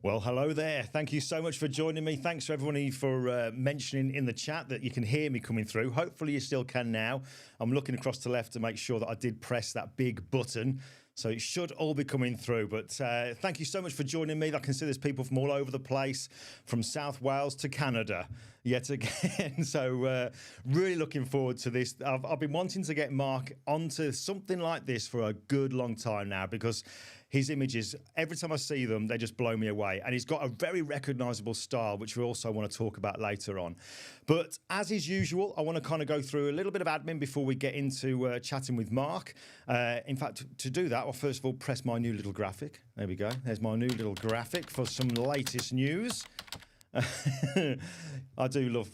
Well, hello there. Thank you so much for joining me. Thanks to everybody for mentioning in the chat that you can hear me coming through. Hopefully you still can now. I'm looking across to the left to make sure that I did press that big button. So it should all be coming through. But thank you so much for joining me. I can see there's people from all over the place, from South Wales to Canada yet again. So really looking forward to this. I've been wanting to get Mark onto something like this for a good long time now, because his images, every time I see them, they just blow me away. And he's got a very recognisable style, which we also want to talk about later on. But as is usual, I want to kind of go through a little bit of admin before we get into chatting with Mark. In fact, to do that, I'll first of all press my new little graphic. There we go. There's my new little graphic for some latest news. I do love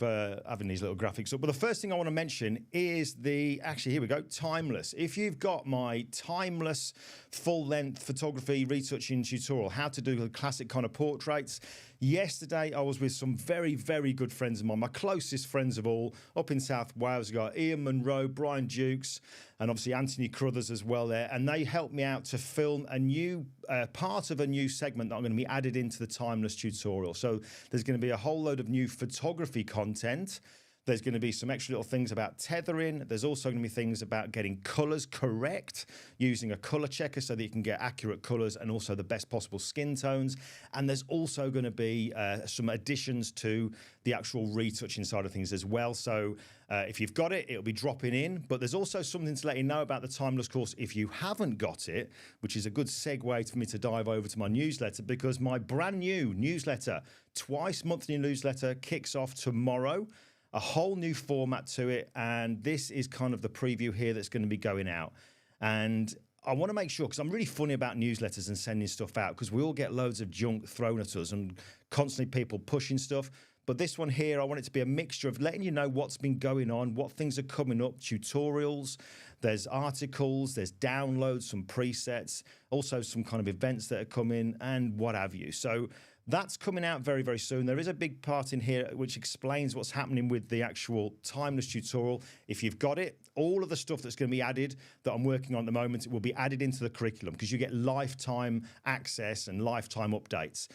having these little graphics up. But the first thing I want to mention is actually, here we go, timeless. If you've got my timeless full-length photography retouching tutorial, how to do the classic kind of portraits. Yesterday, I was with some very, very good friends of mine, my closest friends of all, up in South Wales. We've got Ian Munro, Brian Dukes, and obviously Anthony Crothers as well there. And they helped me out to film a new part of a new segment that I'm going to be added into the timeless tutorial. So there's going to be a whole load of new photography content. There's going to be some extra little things about tethering. There's also going to be things about getting colours correct, using a colour checker so that you can get accurate colours and also the best possible skin tones. And there's also going to be some additions to the actual retouching side of things as well. So if you've got it, it'll be dropping in. But there's also something to let you know about the Timeless course if you haven't got it, which is a good segue for me to dive over to my newsletter, because my brand new newsletter, twice monthly newsletter, kicks off tomorrow. A whole new format to it, and this is kind of the preview here that's going to be going out. And I want to make sure, because I'm really funny about newsletters and sending stuff out, because we all get loads of junk thrown at us and constantly people pushing stuff. But this one here, I want it to be a mixture of letting you know what's been going on, what things are coming up, tutorials, there's articles, there's downloads, some presets, also some kind of events that are coming and what have you. So that's coming out very, very soon. There is a big part in here which explains what's happening with the actual timeless tutorial. If you've got it, all of the stuff that's going to be added that I'm working on at the moment will be added into the curriculum, because you get lifetime access and lifetime updates.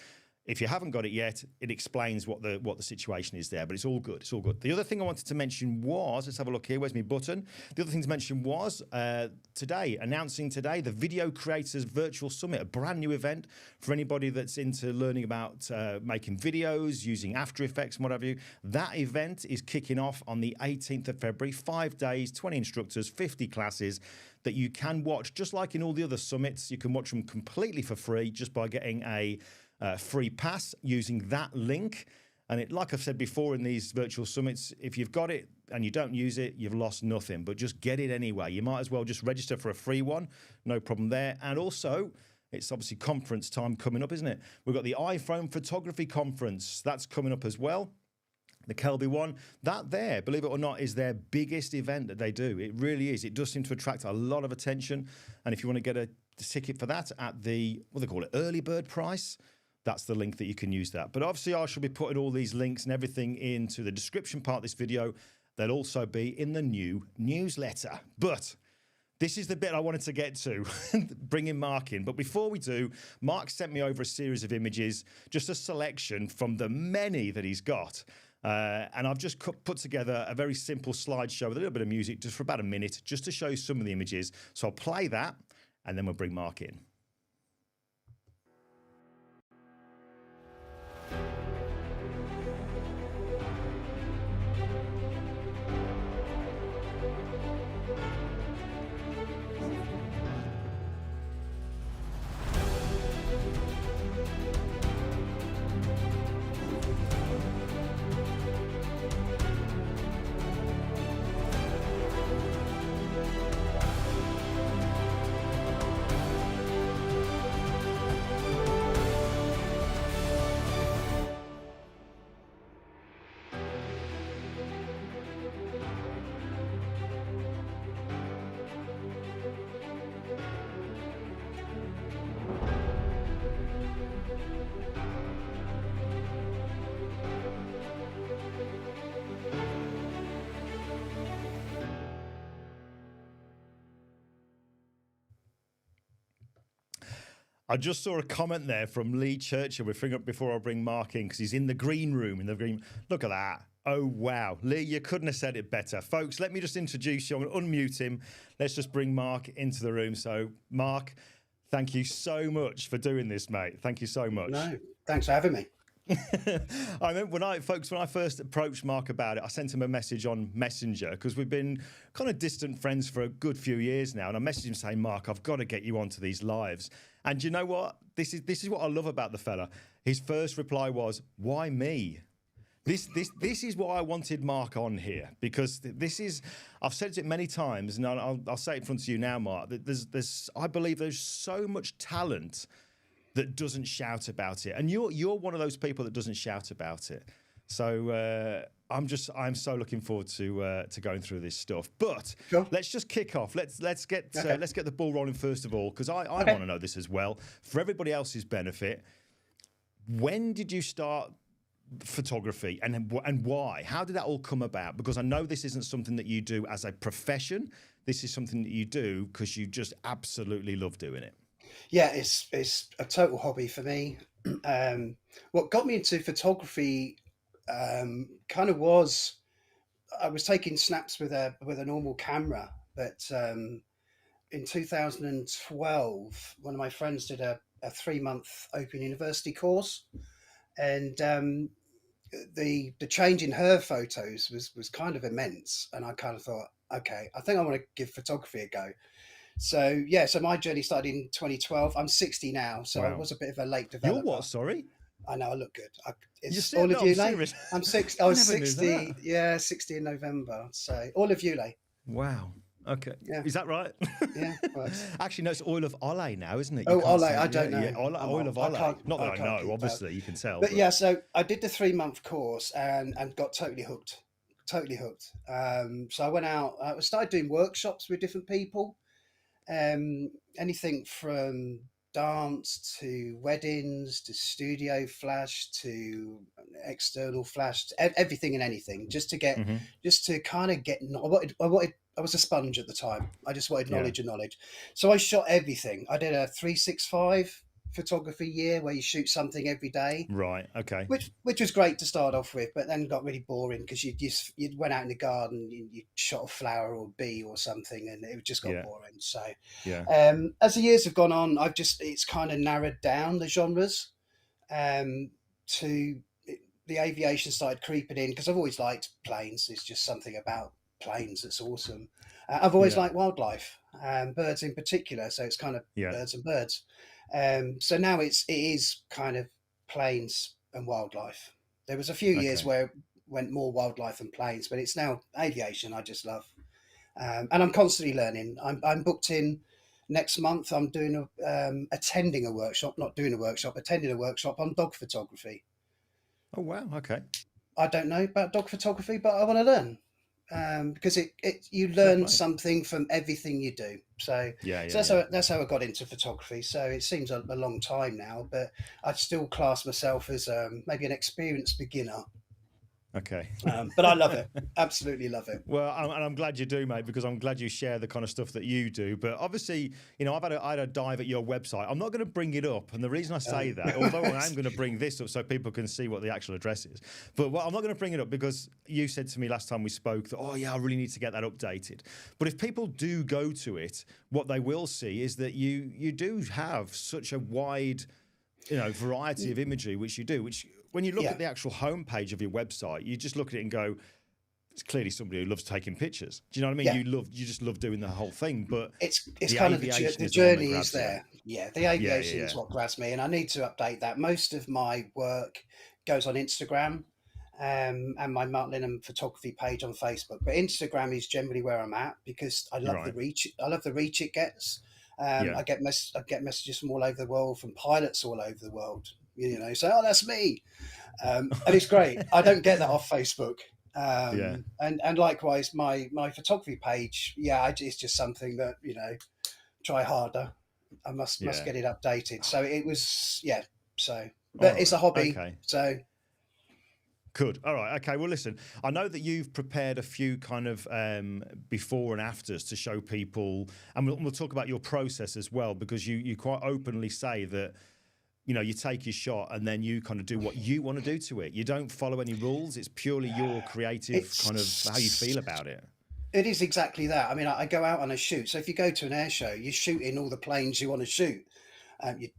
If you haven't got it yet, it explains what the situation is there, but it's all good. It's all good. The other thing I wanted to mention was, let's have a look here. Where's my button? The other thing to mention was announcing today, the Video Creators Virtual Summit, a brand new event for anybody that's into learning about making videos, using After Effects and what have you. That event is kicking off on the 18th of February, 5 days, 20 instructors, 50 classes that you can watch, just like in all the other summits. You can watch them completely for free just by getting a free pass using that link. And like I've said before in these virtual summits, if you've got it and you don't use it, you've lost nothing, but just get it anyway. You might as well just register for a free one. No problem there. And also, it's obviously conference time coming up, isn't it? We've got the iPhone Photography Conference. That's coming up as well. The Kelby one, that there, believe it or not, is their biggest event that they do. It really is. It does seem to attract a lot of attention. And if you want to get a ticket for that at the, what do they call it, early bird price, that's the link that you can use that. But obviously I shall be putting all these links and everything into the description part of this video. They'll also be in the new newsletter. But this is the bit I wanted to get to, bringing Mark in. But before we do, Mark sent me over a series of images, just a selection from the many that he's got. And I've just put together a very simple slideshow with a little bit of music just for about a minute, just to show you some of the images. So I'll play that and then we'll bring Mark in. I just saw a comment there from Lee Churchill before I bring Mark in, because he's in the green room. Look at that. Oh, wow. Lee, you couldn't have said it better. Folks, let me just introduce you. I'm going to unmute him. Let's just bring Mark into the room. So, Mark, thank you so much for doing this, mate. Thank you so much. No, thanks for having me. I remember when I first approached Mark about it, I sent him a message on Messenger, because we've been kind of distant friends for a good few years now. And I messaged him saying, Mark, I've got to get you onto these lives. And you know what? This is what I love about the fella. His first reply was, why me? This is what I wanted Mark on here, because I've said it many times, and I'll say it in front of you now, Mark. That I believe there's so much talent that doesn't shout about it, and you're one of those people that doesn't shout about it. So I'm so looking forward to going through this stuff. But sure. Let's just kick off. Let's get the ball rolling first of all, because I want to know this as well for everybody else's benefit. When did you start photography, and why? How did that all come about? Because I know this isn't something that you do as a profession. This is something that you do because you just absolutely love doing it. Yeah, it's a total hobby for me. What got me into photography kind of was I was taking snaps with a normal camera, but in 2012, one of my friends did a 3-month Open University course, and the change in her photos was kind of immense, and I kind of thought, okay, I think I want to give photography a go. So so my journey started in 2012. I'm 60 now, so I was a bit of a late developer. You're what? Sorry, I know I look good. It's all of you, serious. I'm 60. I was 60. Yeah, 60 in November. So all of you, Wow. Okay. Yeah. Is that right? Yeah. Actually, no, it's oil of Olay now, isn't it? Oil, I don't know. Yeah, oil of Olay. Not that I know, obviously, you can tell. But yeah, so I did the 3-month course and got totally hooked. So I went out, I started doing workshops with different people. Anything from dance to weddings to studio flash to external flash, to everything and anything, just to get just to kind of get I was a sponge at the time. I just wanted knowledge and knowledge. So I shot everything. I did a 365 photography year where you shoot something every day. Right. Okay. Which was great to start off with, but then got really boring because you went out in the garden, you shot a flower or a bee or something, and it just got boring. So as the years have gone on, it's kind of narrowed down the genres. To the aviation started creeping in because I've always liked planes. It's just something about planes that's awesome. I've always liked wildlife, birds in particular. So it's kind of birds and birds. So now it is kind of planes and wildlife. There was a few years where it went more wildlife than planes, but it's now aviation. I just love, and I'm constantly learning. I'm booked in next month. I'm doing attending a workshop on dog photography. Oh wow! Okay. I don't know about dog photography, but I want to learn. Because you learn something from everything you do. So that's how I got into photography. So it seems a long time now, but I'd still class myself as maybe an experienced beginner. Okay. But I love it. Absolutely love it. Well, I'm glad you do, mate, because I'm glad you share the kind of stuff that you do. But obviously, I've had a dive at your website. I'm not going to bring it up. And the reason I say that, although I am going to bring this up so people can see what the actual address is, but I'm not going to bring it up because you said to me last time we spoke that, I really need to get that updated. But if people do go to it, what they will see is that you do have such a wide, variety of imagery, which you do, which when you look at the actual homepage of your website, you just look at it and go, it's clearly somebody who loves taking pictures. Do you know what I mean? Yeah. You just love doing the whole thing, but it's kind of the journey is there. Yeah, the aviation is what grabs me, and I need to update that. Most of my work goes on Instagram and my Mark Lynham photography page on Facebook, but Instagram is generally where I'm at because I love the reach. I love the reach it gets. I get messages from all over the world, from pilots all over the world. Say, that's me, and it's great. I don't get that off Facebook. And likewise, my photography page, it's just something that try harder. I must get it updated. So it was, but it's a hobby. Okay. So Good. All right. Okay. Well, listen, I know that you've prepared a few kind of before and afters to show people, and we'll talk about your process as well, because you quite openly say that, you know, you take your shot and then you kind of do what you want to do to it. You don't follow any rules. It's purely your creative kind of how you feel about it. It is exactly that. I mean, I go out on a shoot. So if you go to an air show, you shoot in all the planes you want to shoot.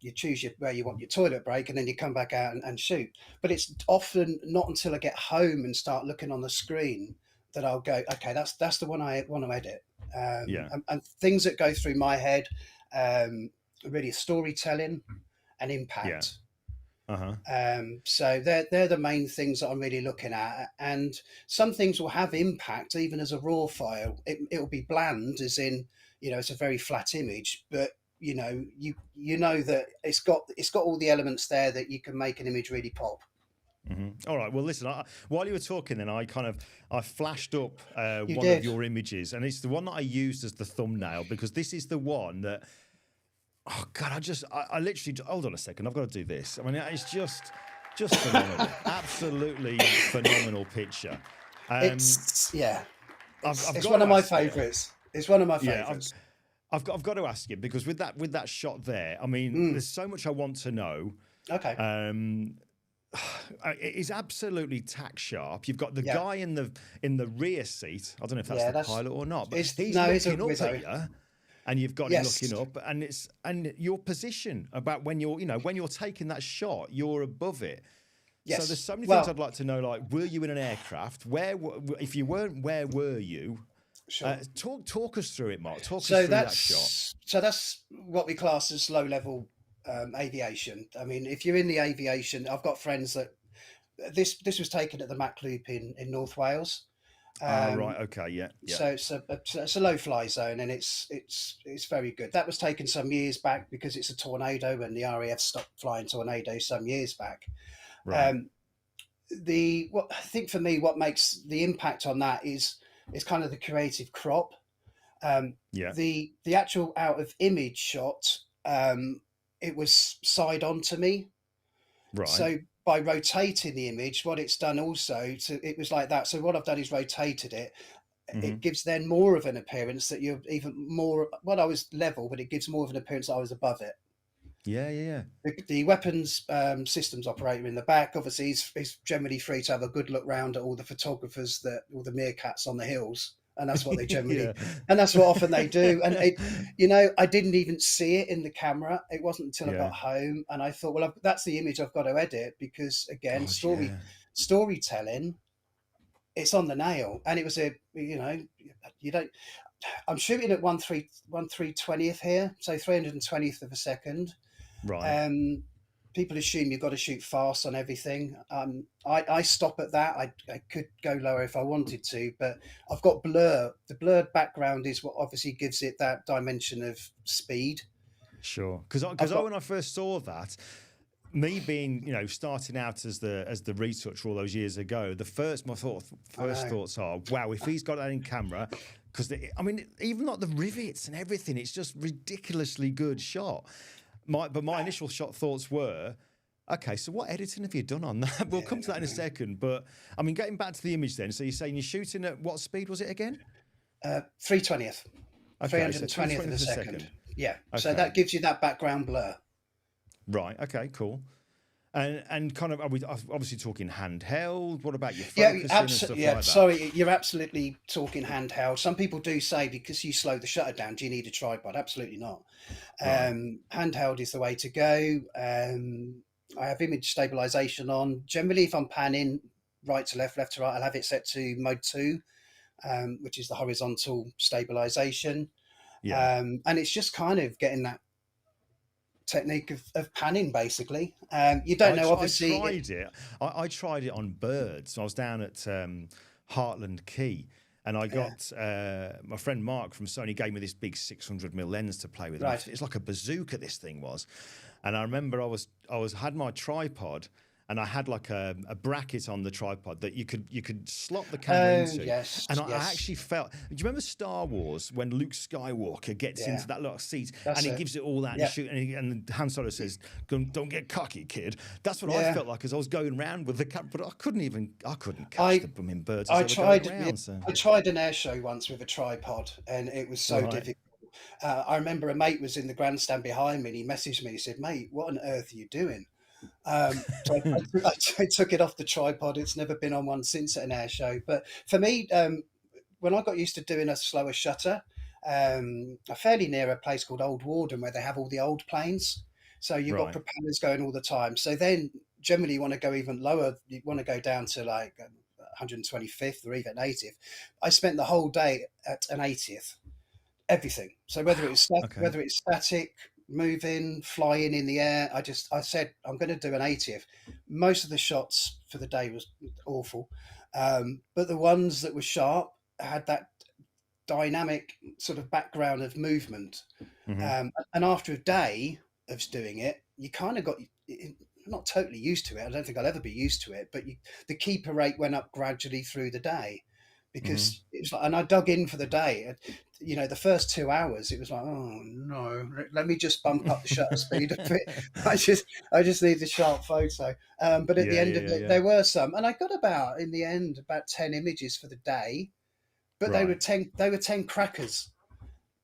You choose where you want your toilet break, and then you come back out and shoot. But it's often not until I get home and start looking on the screen that I'll go, okay, that's the one I want to edit. And things that go through my head, really storytelling and impact. So they're the main things that I'm really looking at. And some things will have impact even as a raw file. It'll be bland, as in, you know, it's a very flat image, but you know that it's got all the elements there that you can make an image really pop. All right. Well, listen. While you were talking, then I flashed up one of your images, and it's the one that I used as the thumbnail, because this is the one that. Oh God! I literally. Hold on a second. I've got to do this. I mean, it's just phenomenal. Absolutely phenomenal picture. It's one of my favourites. It's one of my favourites. I've got to ask you, because with that shot there, I mean, there's so much I want to know. Okay. It is absolutely tack sharp. You've got the guy in the rear seat. I don't know if that's the pilot or not, but he's looking up at you, and you've got him looking up, and your position about when you're taking that shot, you're above it. Yes. So there's so many things I'd like to know. Like, were you in an aircraft? If you weren't, where were you? Sure. Talk us through it, Mark. Talk us through that shot. So that's what we class as low-level aviation. I mean, if you're in the aviation, I've got friends that this was taken at the Mac Loop in North Wales. Right. Okay. Yeah. So it's a low-fly zone, and it's very good. That was taken some years back because it's a tornado, and the RAF stopped flying tornadoes some years back. Right. I think for me, what makes the impact on that is kind of the creative crop. The actual out of image shot, it was side on to me. Right. So by rotating the image, what it's done also, it was like that. So what I've done is rotated it. It gives then more of an appearance that you're even more, well, I was level, but it gives more of an appearance that I was above it. Yeah. The weapons systems operator in the back, obviously, is generally free to have a good look round at all the photographers, all the meerkats on the hills, and that's what they generally, and that's what often they do. And I didn't even see it in the camera. It wasn't until I got home, and I thought, well, that's the image I've got to edit, because again, storytelling, it's on the nail, and it was I'm shooting at 1/320th here, so 320th of a second. Right. People assume you've got to shoot fast on everything. I stop at that. I could go lower if I wanted to, but I've got blur. The blurred background is what obviously gives it that dimension of speed. Sure. Because when I first saw that, me being, starting out as the retoucher all those years ago, my first thoughts are, wow, if he's got that in camera, because even like the rivets and everything, it's just ridiculously good shot. My initial thoughts were, okay, so what editing have you done on that? We'll come to that in a second. But getting back to the image then. So you're saying you're shooting at what speed was it again? 320th. Okay, 320th of a second. Yeah. Okay. So that gives you that background blur. Right. Okay. Cool. And kind of, are we obviously talking handheld? What about your focusing and stuff like that? Sorry, you're absolutely talking handheld. Some people do say, because you slow the shutter down, do you need a tripod? Absolutely not. Right. Handheld is the way to go. I have image stabilization on. Generally, if I'm panning right to left, left to right, I'll have it set to mode 2, which is the horizontal stabilization. Yeah. And it's just kind of getting that technique of panning, basically. You don't know, obviously. I tried it on birds. I was down at Heartland Key, and I got my friend Mark from Sony gave me this big 600mm lens to play with. Right. It's like a bazooka, this thing was. And I remember I had my tripod, and I had like a bracket on the tripod that you could slot the camera into. Yes, and I actually felt. Do you remember Star Wars when Luke Skywalker gets into that little seat and he gives it all that and shoot, and Han Solo says, "Don't get cocky, kid." That's what I felt like as I was going around with the camera, but I couldn't catch the blooming birds. I tried an air show once with a tripod, and it was so difficult. I remember a mate was in the grandstand behind me, and he messaged me. He said, "Mate, what on earth are you doing?" So I took it off the tripod. It's never been on one since at an air show. But for me, when I got used to doing a slower shutter, I'm fairly near a place called Old Warden where they have all the old planes. So you've got propellers going all the time. So then generally you want to go even lower. You want to go down to like 125th or even 80th. I spent the whole day at an 80th. Everything. So whether it's static, moving, flying in the air, I said I'm going to do an 80th. Most of the shots for the day was awful, but the ones that were sharp had that dynamic sort of background of movement. And after a day of doing it, you kind of got not totally used to it. I don't think I'll ever be used to it, but the keeper rate went up gradually through the day. Because it was like, and I dug in for the day. You know, the first 2 hours, it was like, oh no, let me just bump up the shutter speed a bit. I just need a sharp photo. But at the end of it, there were some, and I got about 10 images for the day, but they were 10 crackers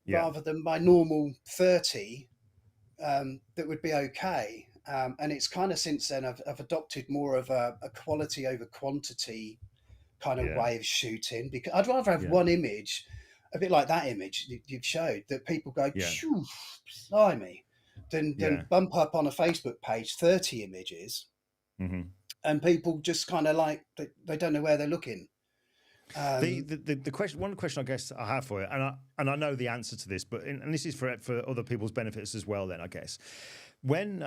rather than my normal 30 that would be okay. And it's kind of since then I've adopted more of a quality over quantity kind of way of shooting, because I'd rather have one image, a bit like that image you've showed, that people go, blimey, than bump up on a Facebook page 30 images and people just kind of like, they don't know where they're looking. The question, one question I guess I have for you, and I know the answer to this, but and this is for other people's benefits as well. Then I guess when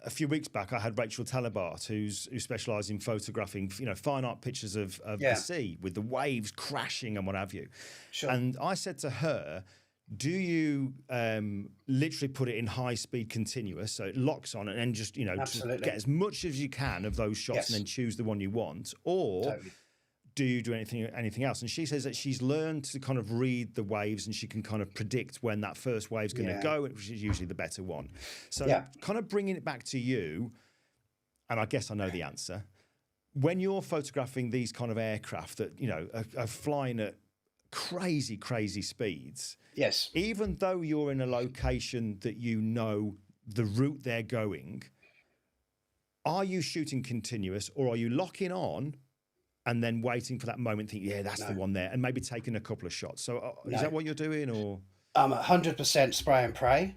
a few weeks back I had Rachel Talabart, who specialises in photographing, fine art pictures of the sea with the waves crashing and what have you. Sure. And I said to her, do you literally put it in high speed continuous so it locks on and then just just get as much as you can of those shots and then choose the one you want, or do you do anything else? And she says that she's learned to kind of read the waves and she can kind of predict when that first wave's going to go, which is usually the better one. So kind of bringing it back to you, and I guess I know the answer. When you're photographing these kind of aircraft that, are flying at crazy, crazy speeds, even though you're in a location that the route they're going, are you shooting continuous or are you locking on and then waiting for that moment, think, that's the one there, and maybe taking a couple of shots? So is that what you're doing, or? I'm 100% spray and pray.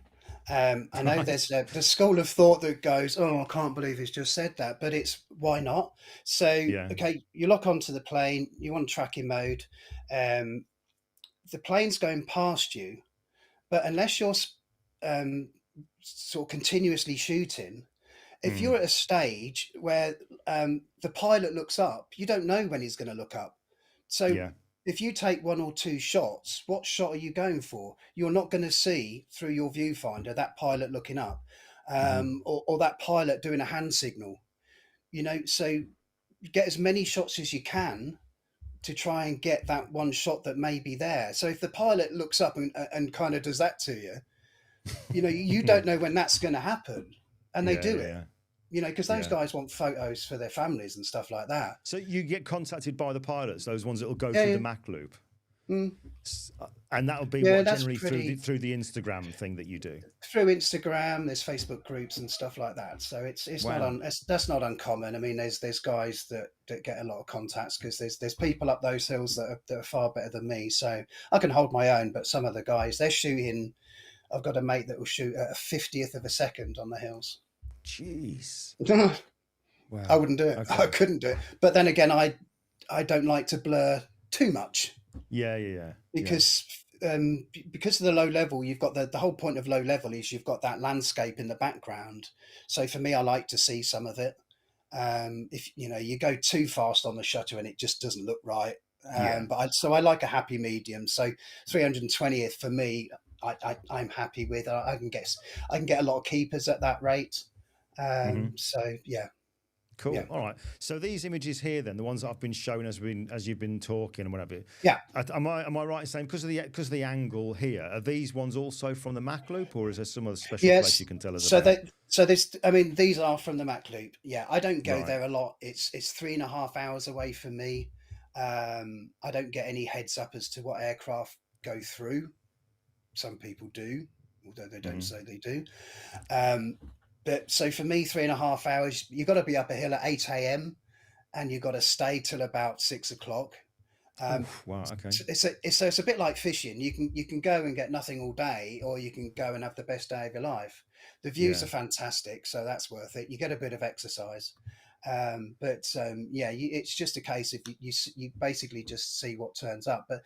I know there's the school of thought that goes, oh, I can't believe he's just said that, but it's why not? So, okay, you lock onto the plane, you're on tracking mode, the plane's going past you, but unless you're sort of continuously shooting, if you're at a stage where the pilot looks up, you don't know when he's going to look up. So if you take one or two shots, what shot are you going for? You're not going to see through your viewfinder that pilot looking up or that pilot doing a hand signal. So you get as many shots as you can to try and get that one shot that may be there. So if the pilot looks up and kind of does that to you, you don't know when that's going to happen. And they do it. Because those guys want photos for their families and stuff like that. So you get contacted by the pilots, those ones that will go through the Mach loop. And that'll be generally through the Instagram thing that you do. Through Instagram, there's Facebook groups and stuff like that. So it's that's not uncommon. I mean, there's guys that get a lot of contacts because there's people up those hills that are far better than me. So I can hold my own, but some of the guys, they're shooting. I've got a mate that will shoot at a 50th of a second on the hills. Jeez. Wow. I wouldn't do it. Okay. I couldn't do it. But then again, I don't like to blur too much. Because of the low level, you've got the whole point of low level is you've got that landscape in the background. So for me, I like to see some of it. If you go too fast on the shutter and it just doesn't look right. But I like a happy medium. So 320th for me, I'm happy with. I can get a lot of keepers at that rate. So yeah. Cool. Yeah. All right. So these images here, then, the ones that I've been showing as you've been talking and whatever. Yeah. Am I right in saying because of the angle here, are these ones also from the Mach Loop, or is there some other special place you can tell us about? So I mean, these are from the Mach Loop. Yeah, I don't go Right. there a lot. It's 3.5 hours away from me. I don't get any heads up as to what aircraft go through. Some people do, although they don't say they do. But so for me, 3.5 hours, you've got to be up a hill at 8 a.m. and you've got to stay till about 6 o'clock. Wow. Okay. It's a bit like fishing. You can go and get nothing all day, or you can go and have the best day of your life. The views are fantastic, so that's worth it. You get a bit of exercise, it's just a case of you basically just see what turns up. But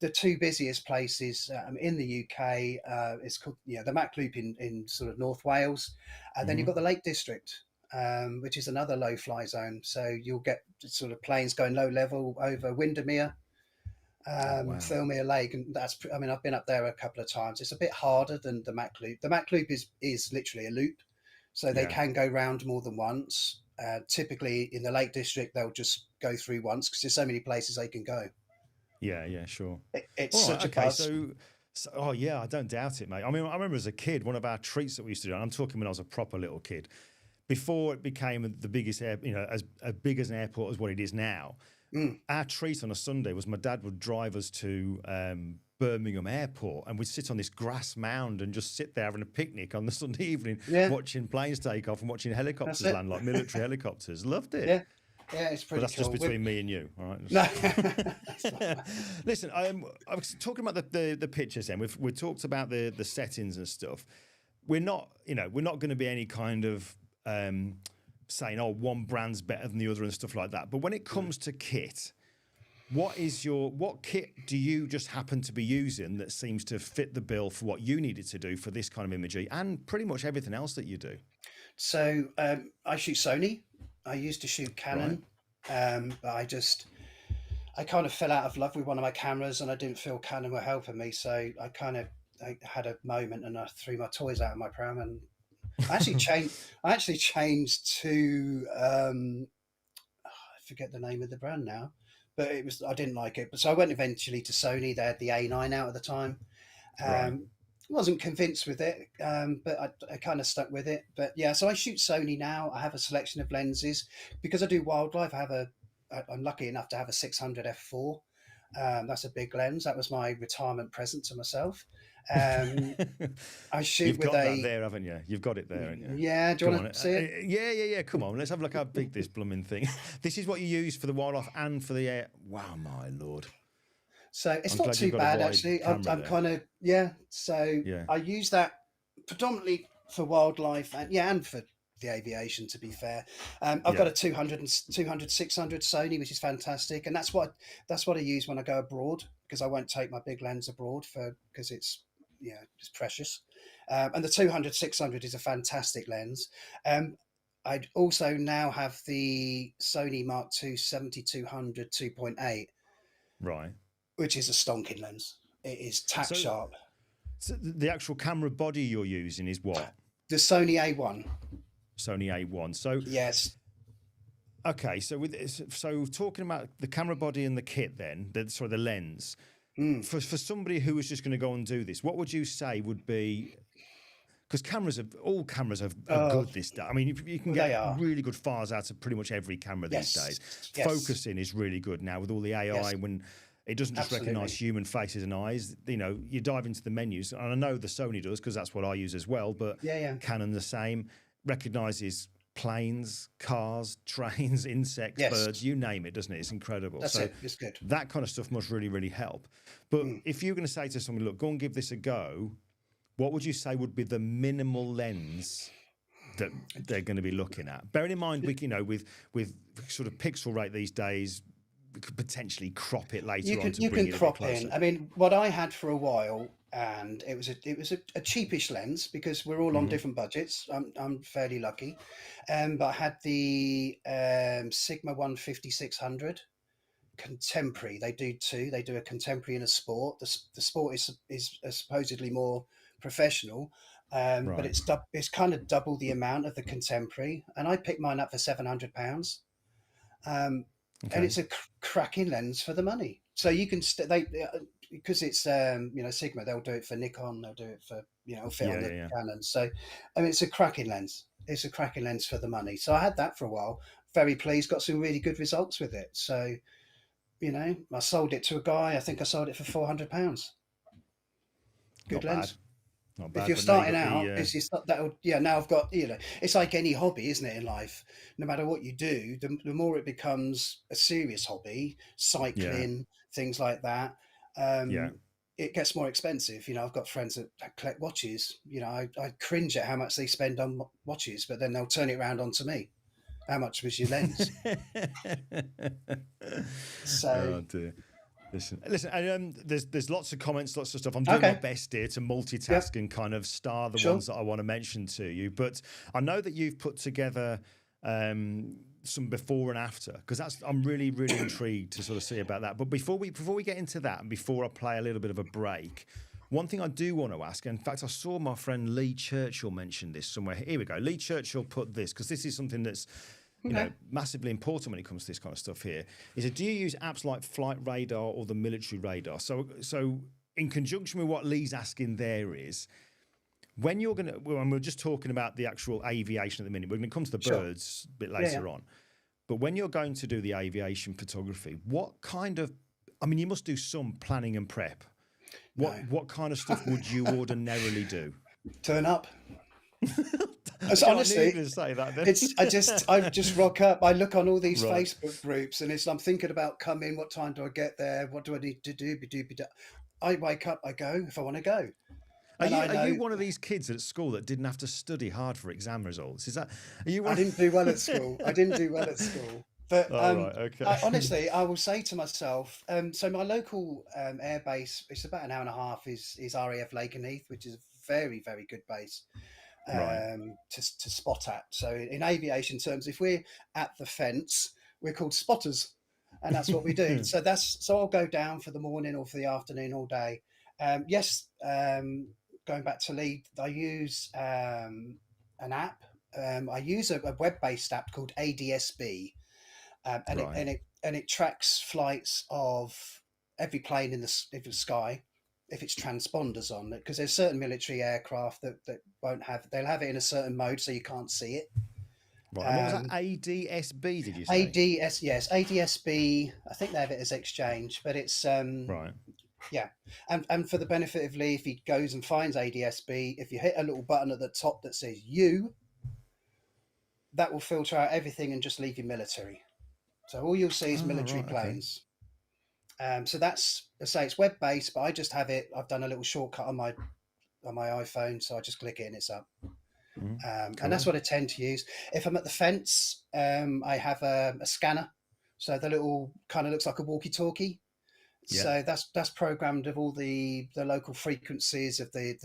the two busiest places in the UK is called the Mach Loop in sort of North Wales, and then you've got the Lake District, which is another low fly zone. So you'll get sort of planes going low level over Windermere, Thirlmere Lake, and I've been up there a couple of times. It's a bit harder than the Mach Loop. The Mach Loop is literally a loop, so they can go round more than once. Typically in the Lake District, they'll just go through once because there's so many places they can go. Yeah, sure. It's such a buzz. Oh yeah, I don't doubt it, mate. I mean, I remember as a kid, one of our treats that we used to do, and I'm talking when I was a proper little kid, before it became the biggest as big as an airport as what it is now. Our treat on a Sunday was my dad would drive us to Birmingham Airport, and we'd sit on this grass mound and just sit there having a picnic on the Sunday evening, watching planes take off and watching helicopters land, like military helicopters. Loved it. Yeah. Yeah, it's pretty But that's cool. just between me and you, all right? No. Listen, I was talking about the pictures. Then we've talked about the settings and stuff. We're not going to be any kind of saying, oh, one brand's better than the other and stuff like that. But when it comes to kit, what kit do you just happen to be using that seems to fit the bill for what you needed to do for this kind of imagery and pretty much everything else that you do? So I shoot Sony. I used to shoot Canon, but I kind of fell out of love with one of my cameras, and I didn't feel Canon were helping me. So I had a moment, and I threw my toys out of my pram, and I actually changed to I forget the name of the brand now, but I didn't like it. But so I went eventually to Sony. They had the A9 out at the time. Wasn't convinced with it, but I kind of stuck with it. But yeah, so I shoot Sony now. I have a selection of lenses because I do wildlife. I'm lucky enough to have a 600 f4. That's a big lens. That was my retirement present to myself. I shoot You've with got that there, haven't you? You've got it there, haven't you? Yeah. Do you want to see it? Yeah. Come on, let's have a look how big this blooming thing. This is what you use for the wildlife and for the air. Wow, my lord. So it's not too bad, actually. I'm kind of, So I use that predominantly for wildlife and for the aviation, to be fair. I've got a 200, 600 Sony, which is fantastic. And that's what I use when I go abroad, because I won't take my big lens abroad because it's precious. And the 200, 600 is a fantastic lens. I'd also now have the Sony Mark II 70-200 2.8. Right. Which is a stonking lens. It is tack sharp. So the actual camera body you're using is what? The Sony A1. Sony A1. So yes. Okay, so talking about the camera body and the kit, then the lens. For somebody who was just going to go and do this, what would you say would be? Because all cameras are good this day. I mean, you can get really good files out of pretty much every camera these days. Yes. Focusing is really good now with all the AI when. It doesn't just recognise human faces and eyes. You dive into the menus, and I know the Sony does because that's what I use as well. But Canon the same, recognises planes, cars, trains, insects, birds, you name it, doesn't it? It's incredible. That's it. It's good. That kind of stuff must really, really help. But if you're going to say to somebody, look, go and give this a go, what would you say would be the minimal lens that they're going to be looking at? Bearing in mind, with sort of pixel rate these days, we could potentially crop it later on. You can crop in. I mean, what I had for a while, and it was a cheapish lens because we're all on different budgets. I'm fairly lucky, but I had the Sigma 150-600 contemporary. They do two. They do a contemporary and a sport. The sport is supposedly more professional, but Right. it's kind of double the amount of the contemporary, and I picked mine up for £700, and Okay. it's a cracking lens for the money. So you can because it's Sigma, they'll do it for Nikon, they'll do it for fit Yeah, on the yeah, yeah. Canon. So I mean, it's a cracking lens. It's a cracking lens for the money. So I had that for a while. Very pleased. Got some really good results with it. So I sold it to a guy. I think I sold it for £400. Good Not bad. lens. Not If bad. you're But now you starting got out, the now I've got, it's like any hobby, isn't it, in life? No matter what you do, the more it becomes a serious hobby, yeah, cycling, things like that, yeah. it gets more expensive. I've got friends that collect watches. I cringe at how much they spend on watches, but then they'll turn it around onto me. How much was your lens? So, Oh dear. Listen. And, there's lots of comments, lots of stuff. I'm doing my okay, best here to yep, multitask and kind of star the sure, ones that I want to mention to you. But I know that you've put together some before and after, because I'm really, really intrigued to sort of see about that. But before we get into that, and before I play a little bit of a break, one thing I do want to ask, in fact, I saw my friend Lee Churchill mention this somewhere. Here we go. Lee Churchill put this, because this is something that's okay. massively important when it comes to this kind of stuff here. He said, do you use apps like Flight Radar or the military radar? So in conjunction with what Lee's asking there is, when you're going to, well, and we're just talking about the actual aviation at the minute, we're going to come to the Sure. birds a bit Yeah, later on. But when you're going to do the aviation photography, what kind of, I mean, you must do some planning and prep. no. What kind of stuff would you ordinarily do? Turn up. Do you Honestly, need to say that then? I just rock up. I look on all these Right. Facebook groups, and I'm thinking about coming. What time do I get there? What do I need to do? I wake up, I go if I want to go, and I Are you know one of these kids at school that didn't have to study hard for exam results? Are you I one? didn't do well at school. I didn't do well at school, but All right. Okay. honestly, I will say to myself. So my local air base, it's about an hour and a half, is RAF Lakenheath, which is a very, very good base. Right. To spot at. So in aviation terms, if we're at the fence, we're called spotters, and that's what we do. So I'll go down for the morning or for the afternoon all day. Yes, going back to lead, I use an app. I use a web-based app called ADSB, Right. and it tracks flights of every plane in the sky if it's transponders on it, because there's certain military aircraft that they'll have it in a certain mode so you can't see it. Right. And what was that? ADSB? Did you say? ADSB. I think they have it as exchange, but it's Right. yeah. And for the benefit of Lee, if he goes and finds ADSB, if you hit a little button at the top that says "you," that will filter out everything and just leave you military. So all you'll see is military Right. Okay. planes. So that's, I say, it's web based, but I just have it. I've done a little shortcut on my iPhone, so I just click it and it's up. Cool. And that's what I tend to use. If I'm at the fence, I have a scanner, so the little kind of looks like a walkie-talkie. Yeah. So that's programmed of all the local frequencies of the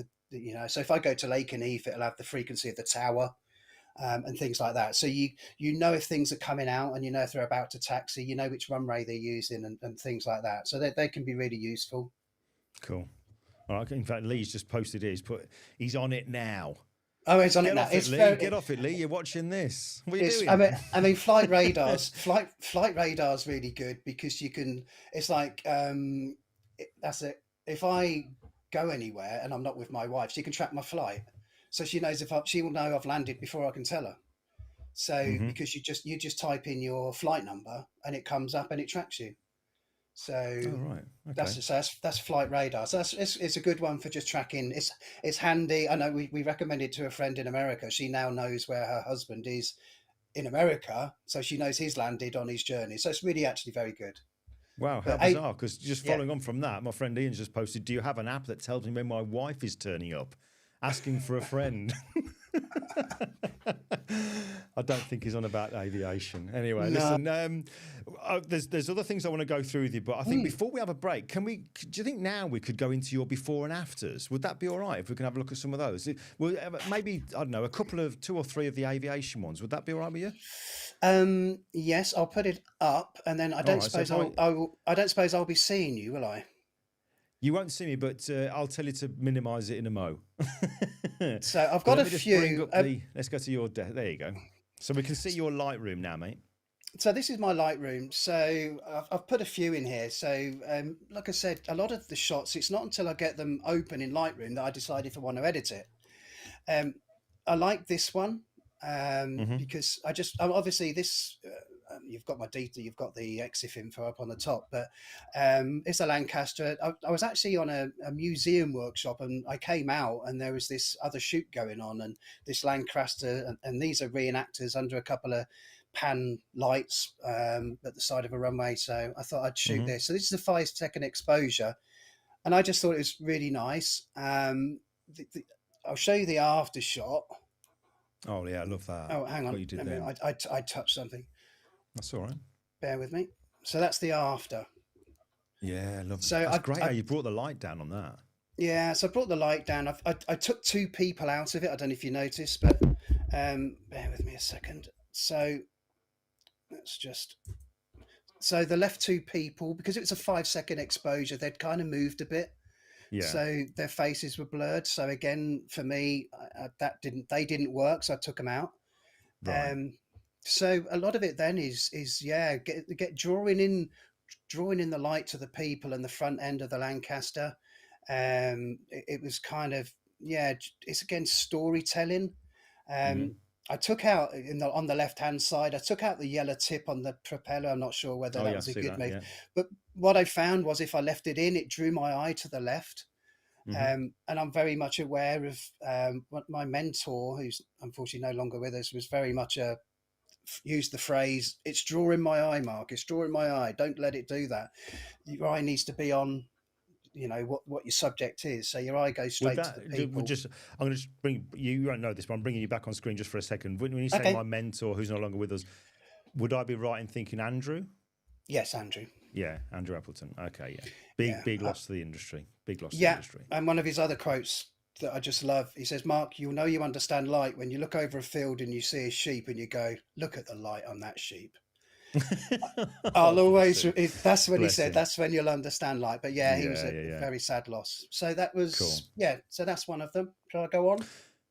So if I go to Lakenheath, it'll have the frequency of the tower. And things like that. So you know if things are coming out, and if they're about to taxi, you know which runway they're using, and things like that. So they can be really useful. Cool. All right. In fact, Lee's just posted it. He's on it now. Oh, it's on it now. It's Lee. Get off it, Lee. You're watching this. What are you doing? I mean, flight radars. Flight radar's really good because you can. It's like that's it. If I go anywhere and I'm not with my wife, she can track my flight. So she knows she will know I've landed before I can tell her. So because you just type in your flight number and it comes up and it tracks you. So right. Okay. that's flight radar. So it's a good one for just tracking. It's handy. I know we recommended to a friend in America. She now knows where her husband is in America, so she knows he's landed on his journey. So it's really actually very good. Wow, how bizarre. Because just following on from that, my friend Ian's just posted, do you have an app that tells me when my wife is turning up? Asking for a friend. I don't think he's on about aviation. Anyway, No. listen. There's other things I want to go through with you, but I think before we have a break, do you think now we could go into your before and afters? Would that be all right if we can have a look at some of those? Well, maybe I don't know, a couple of 2 or 3 of the aviation ones. Would that be all right with you? Yes, I'll put it up, and then I don't suppose I'll be seeing you, will I? You won't see me, but I'll tell you to minimise it in a mo. So I've got a few. Let's go to your desk. There you go. So we can see your Lightroom now, mate. So this is my Lightroom. So I've put a few in here. So like I said, a lot of the shots, it's not until I get them open in Lightroom that I decide if I want to edit it. I like this one because obviously this, you've got my data, you've got the EXIF info up on the top, but it's a Lancaster. I was actually on a museum workshop and I came out and there was this other shoot going on, and this Lancaster, and these are reenactors under a couple of pan lights at the side of a runway. So I thought I'd shoot this. So this is a 5-second exposure, and I just thought it was really nice. I'll show you the after shot. Oh yeah, I love that. Oh, hang on. What you did there. I touched something. That's all right. Bear with me. So that's the after. Yeah, I love that. So that's great how you brought the light down on that. Yeah, so I brought the light down. I took 2 people out of it. I don't know if you noticed, but bear with me a second. So let's just... So the left 2 people, because it was a 5-second exposure, they'd kind of moved a bit. Yeah. So their faces were blurred. So again, for me, they didn't work. So I took them out. Right. So a lot of it then is get drawing in the light to the people and the front end of the Lancaster. It was kind of it's again storytelling. I took out on the left hand side, I took out the yellow tip on the propeller. I'm not sure whether that was a good move, but what I found was if I left it in, it drew my eye to the left. And I'm very much aware of what my mentor, who's unfortunately no longer with us, was very much used the phrase, "It's drawing my eye, Mark. It's drawing my eye. Don't let it do that. Your eye needs to be on, what your subject is. So your eye goes straight to the people." I'm going to just bring you won't know this, but I'm bringing you back on screen just for a second. When you say my mentor, who's no longer with us, would I be right in thinking Andrew? Yes, Andrew. Yeah, Andrew Appleton. Okay, yeah. Big loss to the industry. Big loss to the industry. And one of his other quotes that I just love, he says, "Mark, you'll know you understand light when you look over a field and you see a sheep and you go, look at the light on that sheep." I'll always, that's when he said, that's when you'll understand light. But he was a very sad loss. So that was, cool. So that's one of them. Shall I go on?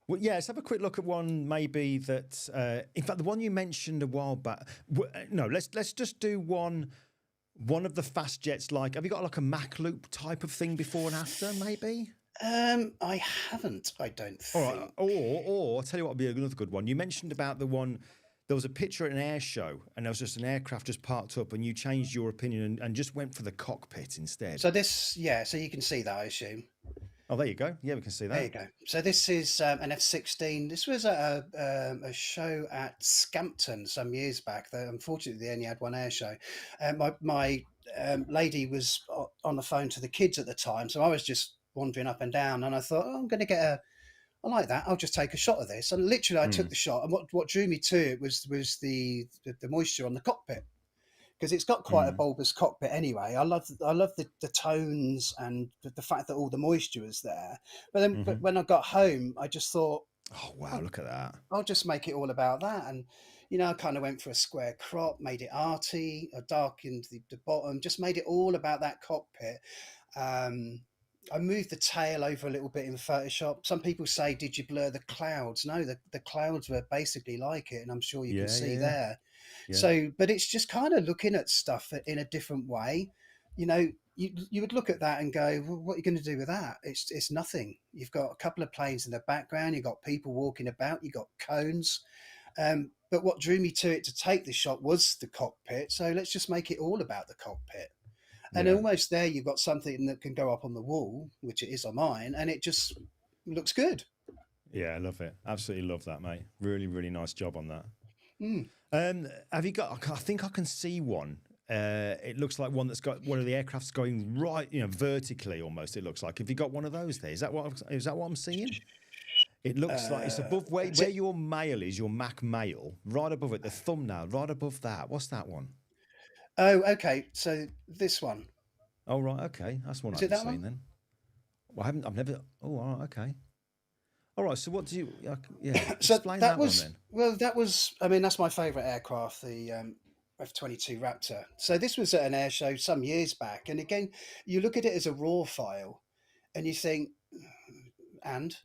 Well, let's have a quick look at one maybe that, in fact, the one you mentioned a while back. No, let's just do one of the fast jets. Like, have you got like a Mach loop type of thing before and after, maybe? I haven't, I don't think. All right. Or I'll tell you what would be another good one. You mentioned about the one, there was a picture at an air show and there was just an aircraft just parked up and you changed your opinion and just went for the cockpit instead. So this, so you can see that, I assume. Oh, there you go. Yeah, we can see that. There you go. So this is an F-16. This was at a show at Scampton some years back. Unfortunately, they only had one air show. My lady was on the phone to the kids at the time, so I was just wandering up and down, and I thought, I'm going to get I like that. I'll just take a shot of this. And literally, I took the shot, and what drew me to it was the moisture on the cockpit. Because it's got quite a bulbous cockpit anyway. I love the tones and the fact that all the moisture was there. But then but when I got home, I just thought, oh, wow, look at that. I'll just make it all about that. And, I kind of went for a square crop, made it arty, I darkened the bottom, just made it all about that cockpit. I moved the tail over a little bit in Photoshop. Some people say, did you blur the clouds? No, the clouds were basically like it, and I'm sure you can see there. Yeah. So, but it's just kind of looking at stuff in a different way. You would look at that and go, well, what are you going to do with that? It's nothing. You've got a couple of planes in the background. You've got people walking about. You've got cones. But what drew me to it to take the shot was the cockpit. So let's just make it all about the cockpit. And almost there, you've got something that can go up on the wall, which it is on mine, and it just looks good. Yeah, I love it. Absolutely love that, mate. Really, really nice job on that. Have you got? I think I can see one. It looks like one that's got one of the aircrafts going right, vertically almost. It looks like. Have you got one of those there? Is that what I'm seeing? It looks like it's above where your mail is, your Mac mail, right above it, the thumbnail, right above that. What's that one? Oh, okay. So this one. Oh, right. Okay, that's one I've seen then. Well, I've never. Oh, all right, okay. All right. So what do you? So explain that was, one then. Well, that was. I mean, that's my favourite aircraft, the F22 Raptor. So this was at an air show some years back. And again, you look at it as a raw file and you think, and,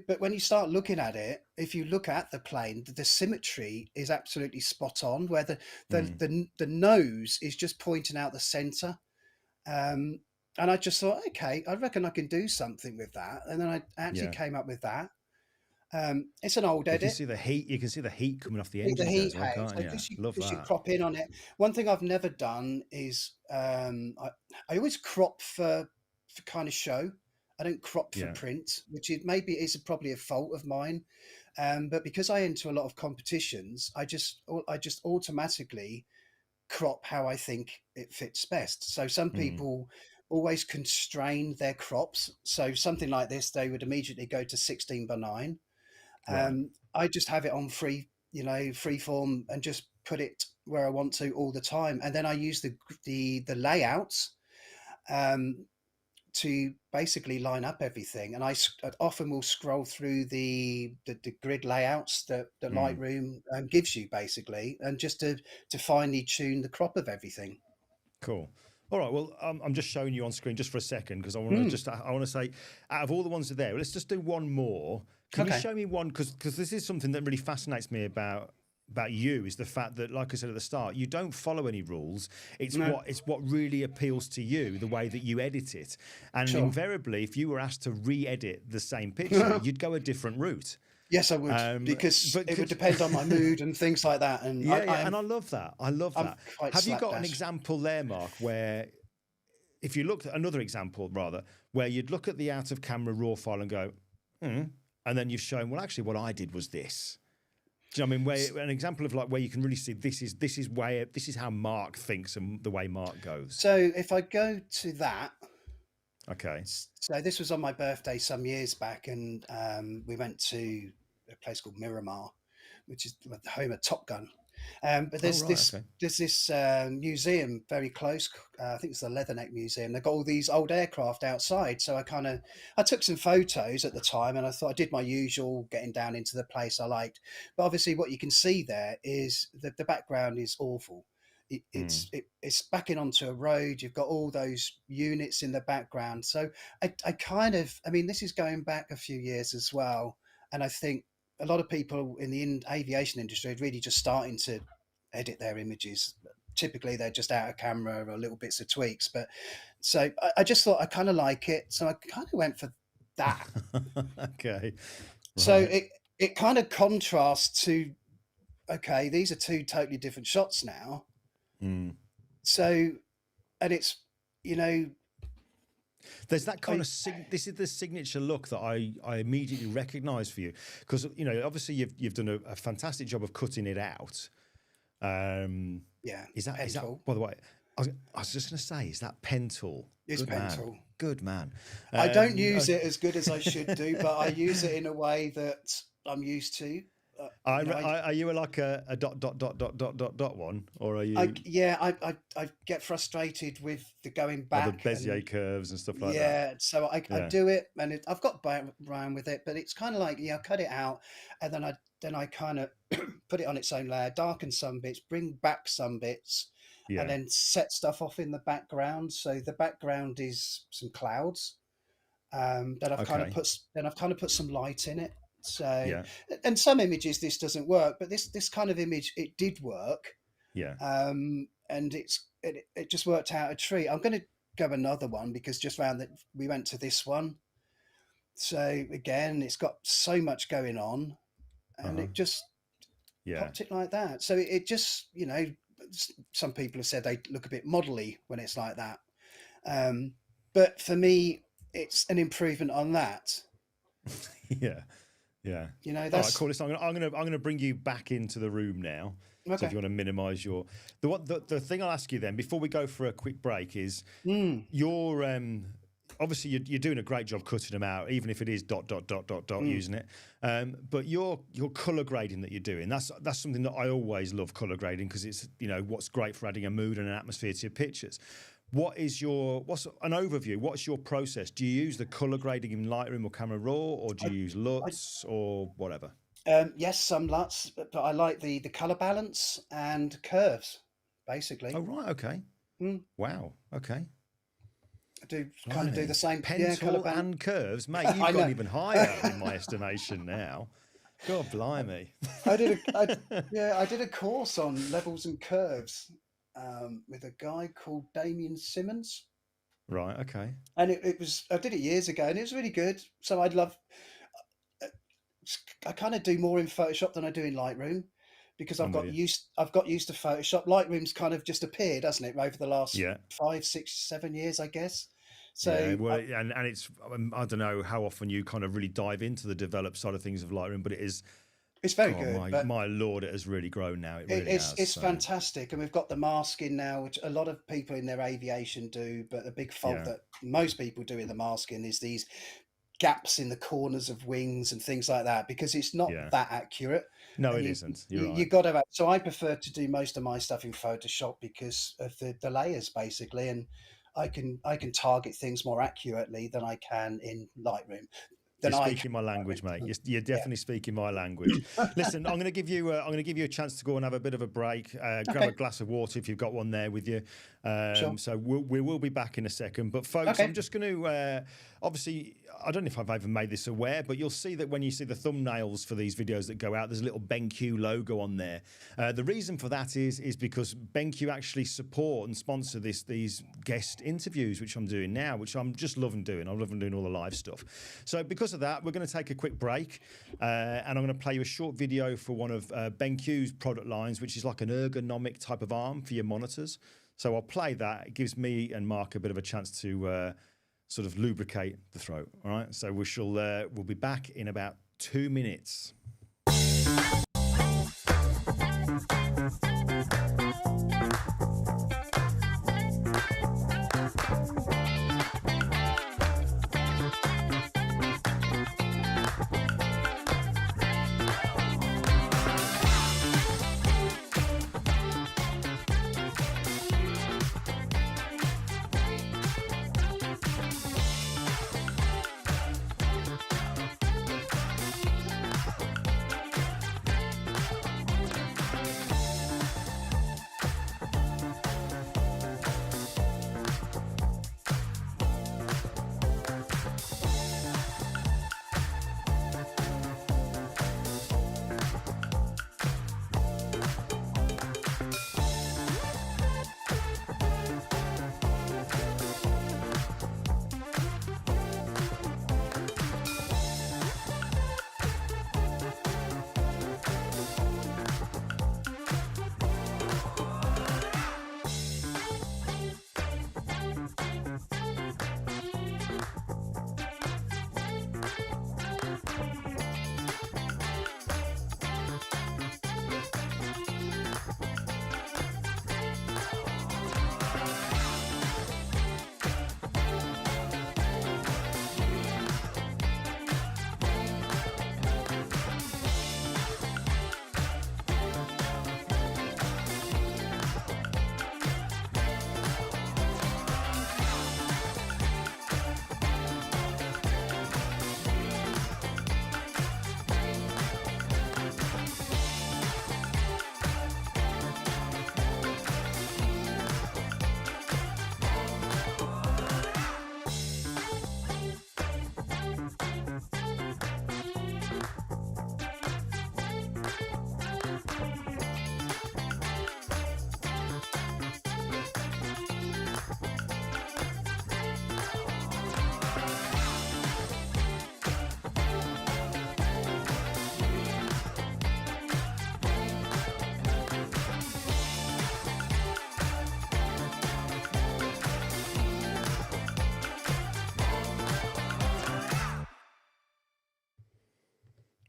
but when you start looking at it, if you look at the plane, the symmetry is absolutely spot on, where the nose is just pointing out the center. And I just thought, okay, I reckon I can do something with that. And then I actually came up with that. It's an old edit. You can see the heat. You can see the heat coming off the engine. The heat haze. Love that. You crop in on it. One thing I've never done is I always crop for kind of show. I don't crop for print, which is probably a fault of mine. But because I enter a lot of competitions, I just automatically crop how I think it fits best. So some people always constrain their crops. So something like this, they would immediately go to 16:9. I just have it on free form and just put it where I want to all the time. And then I use the layouts to basically line up everything. And I often will scroll through the grid layouts that Lightroom gives you basically, and just to finely tune the crop of everything. Cool. All right. Well, I'm just showing you on screen just for a second because I want to say, out of all the ones that are there, let's just do one more. Can you show me one? Because this is something that really fascinates me about you, is the fact that, like I said at the start, you don't follow any rules. It's what really appeals to you, the way that you edit it. And invariably, if you were asked to re-edit the same picture, you'd go a different route. Yes, I would, because it would depend on my mood and things like that. And and I love that. Have you got an example there, Mark, where if you looked at another example, rather, where you'd look at the out of camera raw file and go, and then you've shown, well, actually, what I did was this. Do you know what I mean? An example of like where you can really see this is how Mark thinks and the way Mark goes. So if I go to that, okay. So this was on my birthday some years back, and we went to a place called Miramar, which is the home of Top Gun. But there's this museum very close. I think it's the Leatherneck Museum. They've got all these old aircraft outside. So I took some photos at the time, and I thought I did my usual getting down into the place I liked. But obviously, what you can see there is that the background is awful. It's backing onto a road. You've got all those units in the background. So I mean, this is going back a few years as well, and I think a lot of people in the aviation industry are really just starting to edit their images. Typically, they're just out of camera or little bits of tweaks. But so I just thought I kind of like it. So I kind of went for that. Okay. Right. So it kind of contrasts to, okay, these are two totally different shots now. So, and it's, there's that kind of this is the signature look that I immediately recognise for you, because obviously you've done a fantastic job of cutting it out. Is that by the way? I was just going to say, is that pen tool? It's pen tool. Good man. I don't use it as good as I should do, but I use it in a way that I'm used to. Are you like a ... one, or are you? I get frustrated with the going back, the Bezier curves and stuff like that. Yeah, so I do it, and I've got around with it, but it's kind of like I cut it out, and then I kind of put it on its own layer, darken some bits, bring back some bits, and then set stuff off in the background. So the background is some clouds that I've kind of put some light in it. So, and some images this doesn't work, but this kind of image, it did work. Yeah. And it just worked out a treat. I'm going to go another one because just round that we went to this one. So again, it's got so much going on, and it just popped it like that. So it just, some people have said they look a bit modelly when it's like that. But for me, it's an improvement on that. Yeah. Yeah. That's all right, cool. Listen, I'm gonna bring you back into the room now. Okay. So if you want to minimise the thing I'll ask you then before we go for a quick break is you're obviously you're doing a great job cutting them out, even if it is ... using it. But your colour grading that you're doing, that's something that I always love, colour grading, because it's what's great for adding a mood and an atmosphere to your pictures. What's an overview? What's your process? Do you use the colour grading in Lightroom or Camera Raw, or do you use LUTs or whatever? Yes, some LUTs, but I like the color balance and curves, basically. Oh, right. Okay. Wow. Okay. I do kind of do the Blimey. same. Yeah, color Pentel balance. and curves, mate. You've I gone know. even higher in my estimation now. God blimey. I did a course on levels and curves with a guy called Damien Simmons. Right. Okay. And it was, I did it years ago and it was really good. So I kind of do more in Photoshop than I do in Lightroom because I've got used to Photoshop. Lightroom's kind of just appeared, hasn't it, over the last 5, 6, 7 years, I guess. So yeah, well, and it's I don't know how often you kind of really dive into the developed side of things of Lightroom, but it's very good. My lord, it has really grown now. It really has. It's fantastic, and we've got the masking now, which a lot of people in their aviation do. But the big fault that most people do in the masking is these gaps in the corners of wings and things like that, because it's not that accurate. No, it isn't. You're right. You got to. So I prefer to do most of my stuff in Photoshop because of the layers, basically, and I can target things more accurately than I can in Lightroom. You're speaking my language, mate. You're definitely speaking my language. Listen, I'm going to give you a chance to go and have a bit of a break. Grab a glass of water if you've got one there with you. Sure. So we will be back in a second. But folks, I'm just going to obviously, I don't know if I've even made this aware, but you'll see that when you see the thumbnails for these videos that go out, there's a little 𝐵enQ logo on there. The reason for that is because 𝐵enQ actually support and sponsor these guest interviews, which I'm doing now, which I'm just loving doing. I'm loving doing all the live stuff. So because of that, we're going to take a quick break, and I'm going to play you a short video for one of 𝐵enQ's product lines, which is like an ergonomic type of arm for your monitors. So I'll play that. It gives me and Mark a bit of a chance to sort of lubricate the throat. All right. So we'll be back in about 2 minutes.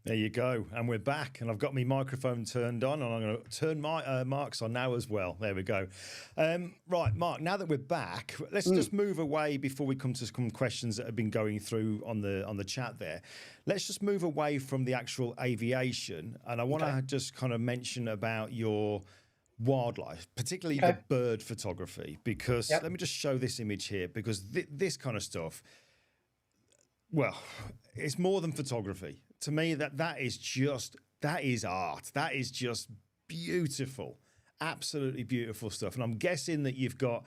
There you go, and we're back, and I've got my microphone turned on, and I'm going to turn my Mark's on now as well. There we go. Right, Mark, now that we're back, let's just move away before we come to some questions that have been going through on the chat there. Let's just move away from the actual aviation, and I want to just kind of mention about your wildlife, particularly the bird photography, because let me just show this image here, because this kind of stuff, well, it's more than photography. to me, that is art. That is just beautiful, absolutely beautiful stuff. And I'm guessing that you've got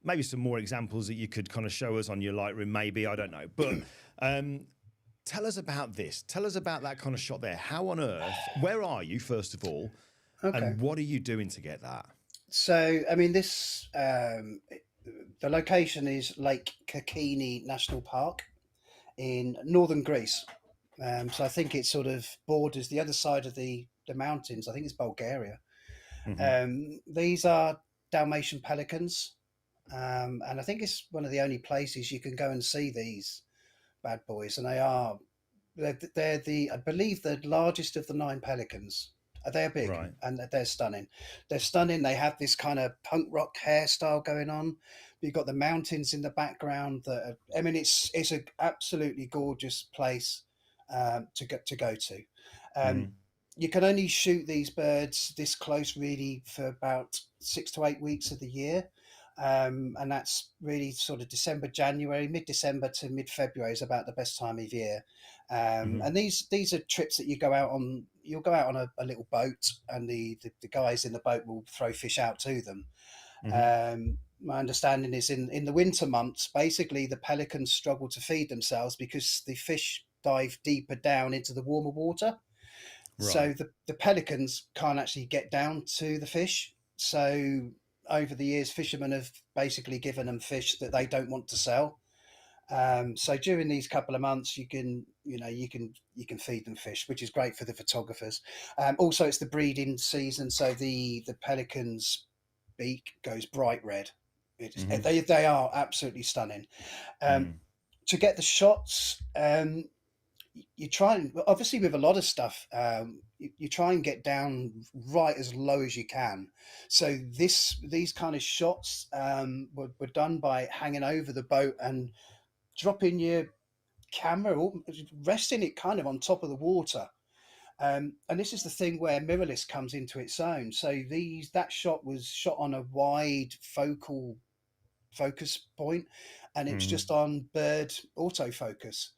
maybe some more examples that you could kind of show us on your Lightroom, maybe, I don't know. But tell us about this. Tell us about that kind of shot there. How on earth, where are you, first of all, and what are you doing to get that? So, I mean, this, the location is Lake 𝐶𝐞 National Park in northern Greece. So I think it sort of borders the other side of the mountains. I think it's Bulgaria. These are Dalmatian pelicans. And I think it's one of the only places you can go and see these bad boys. And they're I believe, the largest of the 9 pelicans. They're big, right, and they're stunning. They're stunning. They have this kind of punk rock hairstyle going on. You've got the mountains in the background. I mean, it's an absolutely gorgeous place to go to. You can only shoot these birds this close, really, for about 6 to 8 weeks of the year. And that's really sort of December, January, mid-December to mid-February is about the best time of year. And these are trips that you go out on. You'll go out on a little boat, and the guys in the boat will throw fish out to them. My understanding is in the winter months, basically the pelicans struggle to feed themselves because the fish dive deeper down into the warmer water. Right. So the pelicans can't actually get down to the fish. So over the years, fishermen have basically given them fish that they don't want to sell. So during these couple of months, you can feed them fish, which is great for the photographers. Also, it's the breeding season, so the pelican's beak goes bright red. They are absolutely stunning. To get the shots, you try and, obviously with a lot of stuff, you try and get down right as low as you can. So these kind of shots were done by hanging over the boat and dropping your camera or resting it kind of on top of the water. And this is the thing where mirrorless comes into its own. So that shot was shot on a wide focal focus point, and it's just on bird autofocus.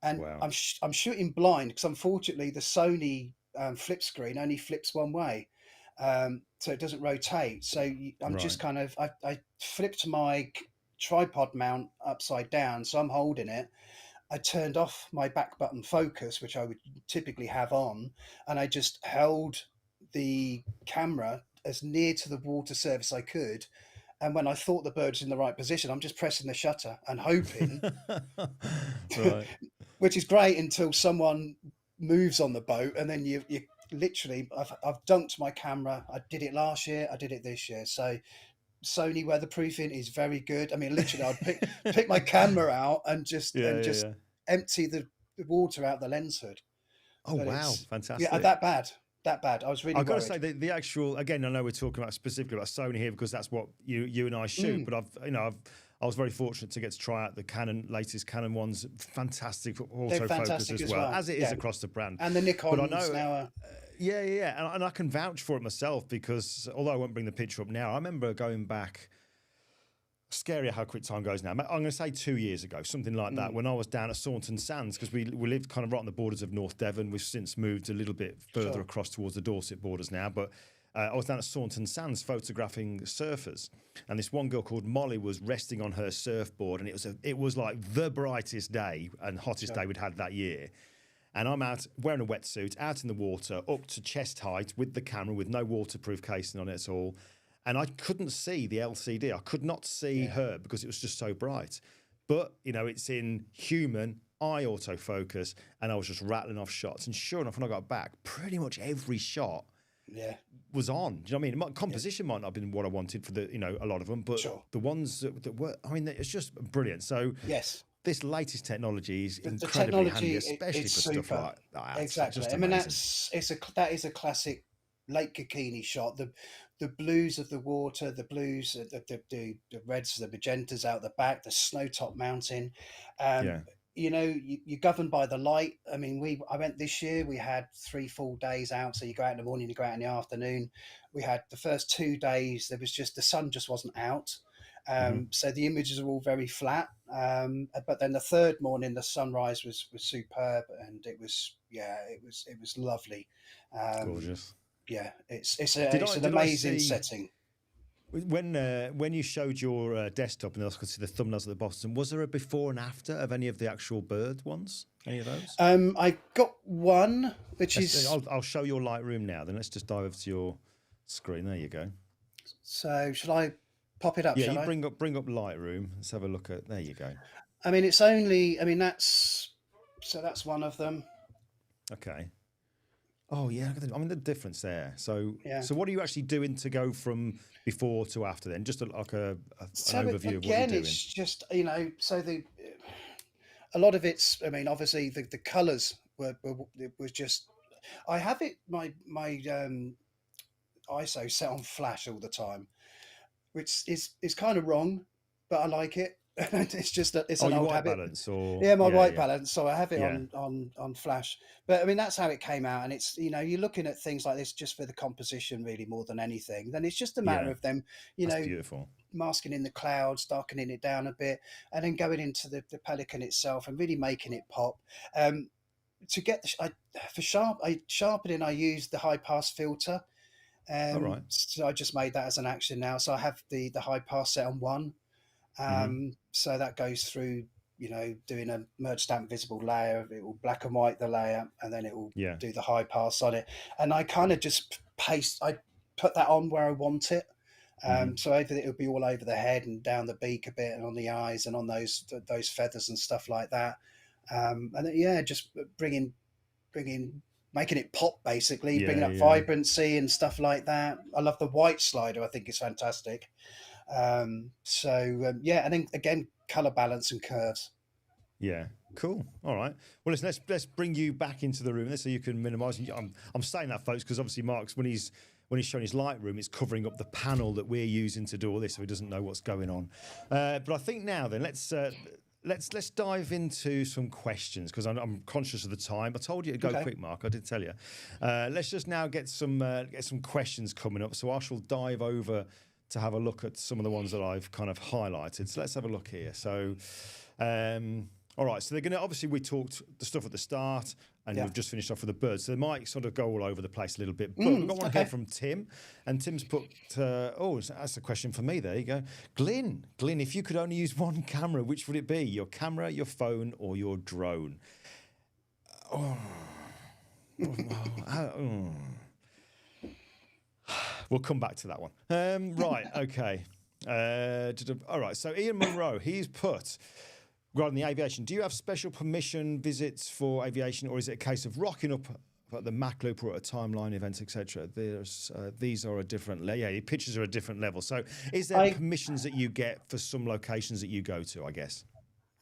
And wow. I'm shooting blind because unfortunately the Sony flip screen only flips one way, so it doesn't rotate. So I'm just kind of I flipped my tripod mount upside down, so I'm holding it. I turned off my back button focus, which I would typically have on, and I just held the camera as near to the water surface I could. And when I thought the bird was in the right position, I'm just pressing the shutter and hoping, right. Which is great until someone moves on the boat, and then you literally, I've dunked my camera. I did it last year. I did it this year. So Sony weatherproofing is very good. I mean, literally, I'd pick my camera out and just empty the water out the lens hood. Oh, but wow, fantastic! Yeah, that bad. I was really. I've got to say the actual, again, I know we're talking about specifically about Sony here because that's what you and I shoot. But I was very fortunate to get to try out the latest Canon ones. Fantastic autofocus as well, as it is across the brand. And the Nikons now. Yeah. And I can vouch for it myself because although I won't bring the picture up now, I remember going back, scary how quick time goes now. I'm going to say 2 years ago, something like that, when I was down at Saunton Sands, because we lived kind of right on the borders of North Devon. We've since moved a little bit further across towards the Dorset borders now, but I was down at Saunton Sands photographing surfers, and this one girl called Molly was resting on her surfboard, and it was like the brightest day and hottest day we'd had that year. And I'm out wearing a wetsuit, out in the water, up to chest height with the camera, with no waterproof casing on it at all. And I couldn't see the LCD. I could not see her because it was just so bright. But, it's in human eye autofocus, and I was just rattling off shots. And sure enough, when I got back, pretty much every shot was on. Do you know what I mean? Composition might not have been what I wanted for a lot of them, but the ones that were, it's just brilliant. So this latest technology is incredibly handy, especially for stuff like that. Exactly. I mean, that is a classic Lake 𝐶𝐞 shot. The blues of the water, the blues, the reds, the magentas out the back, the snow-top mountain. You're governed by the light. I mean, I went this year, we had 3 full days out. So you go out in the morning, you go out in the afternoon. We had the first 2 days, the sun just wasn't out. So the images are all very flat. But then the third morning, the sunrise was superb, and it was lovely. Gorgeous. Yeah, it's an Did I amazing see setting. when you showed your desktop and I could see the thumbnails at the bottom? Was there a before and after of any of the actual bird ones? Any of those? I got one, which I'll show your Lightroom now. Then let's just dive over to your screen. There you go. So shall I pop it up? Yeah, shall you I? bring up Lightroom. Let's have a look at. There you go. I mean, it's only. I mean, that's one of them. Okay. Oh yeah, I mean the difference there. So Yeah. so what are you actually doing to go from before to after then? Just an overview So of what you're again, doing. it's just so a lot of it's. I mean, obviously the colours were just. I have it my ISO set on flash all the time, which is kind of wrong, but I like it. It's just that it's an old white habit. balance or Yeah, my white balance. So I have it Yeah. on flash. But I mean, that's how it came out. And it's, you're looking at things like this just for the composition, really, more than anything. Then it's just a matter Yeah. of them, That's beautiful. masking in the clouds, darkening it down a bit, and then going into the pelican itself and really making it pop. To get for sharpening, I used the high pass filter. All right. So I just made that as an action now. So I have the high pass set on 1. So that goes through, doing a merge stamp visible layer. It will black and white the layer, and then it will do the high pass on it. And I kind of just I put that on where I want it. So it'll be all over the head and down the beak a bit, and on the eyes and on those feathers and stuff like that. And then, just making it pop, basically, bringing up vibrancy and stuff like that. I love the white slider. I think it's fantastic. And then again, color balance and curves. Yeah, cool. All right. Well, listen, let's bring you back into the room so you can minimise. I'm saying that, folks, because obviously Mark's when he's showing his Lightroom, it's covering up the panel that we're using to do all this, so he doesn't know what's going on. But I think now then let's dive into some questions, because I'm conscious of the time. I told you to go quick, Mark. I did tell you. Let's just now get some questions coming up. So I shall dive over to have a look at some of the ones that I've kind of highlighted. So let's have a look here. So, all right. So they're going to, obviously we talked the stuff at the start, and we've just finished off with the birds. So they might sort of go all over the place a little bit. But we've got one here from Tim, and Tim's put, that's a question for me. There you go. Glyn, if you could only use one camera, which would it be? Your camera, your phone, or your drone? We'll come back to that one. Right, okay. All right, so Ian Monroe, he's put, regarding the aviation, do you have special permission visits for aviation, or is it a case of rocking up at the Mac Loop or at a timeline event, etc.? These are a different level. Yeah, your pictures are a different level. So is there permissions that you get for some locations that you go to, I guess?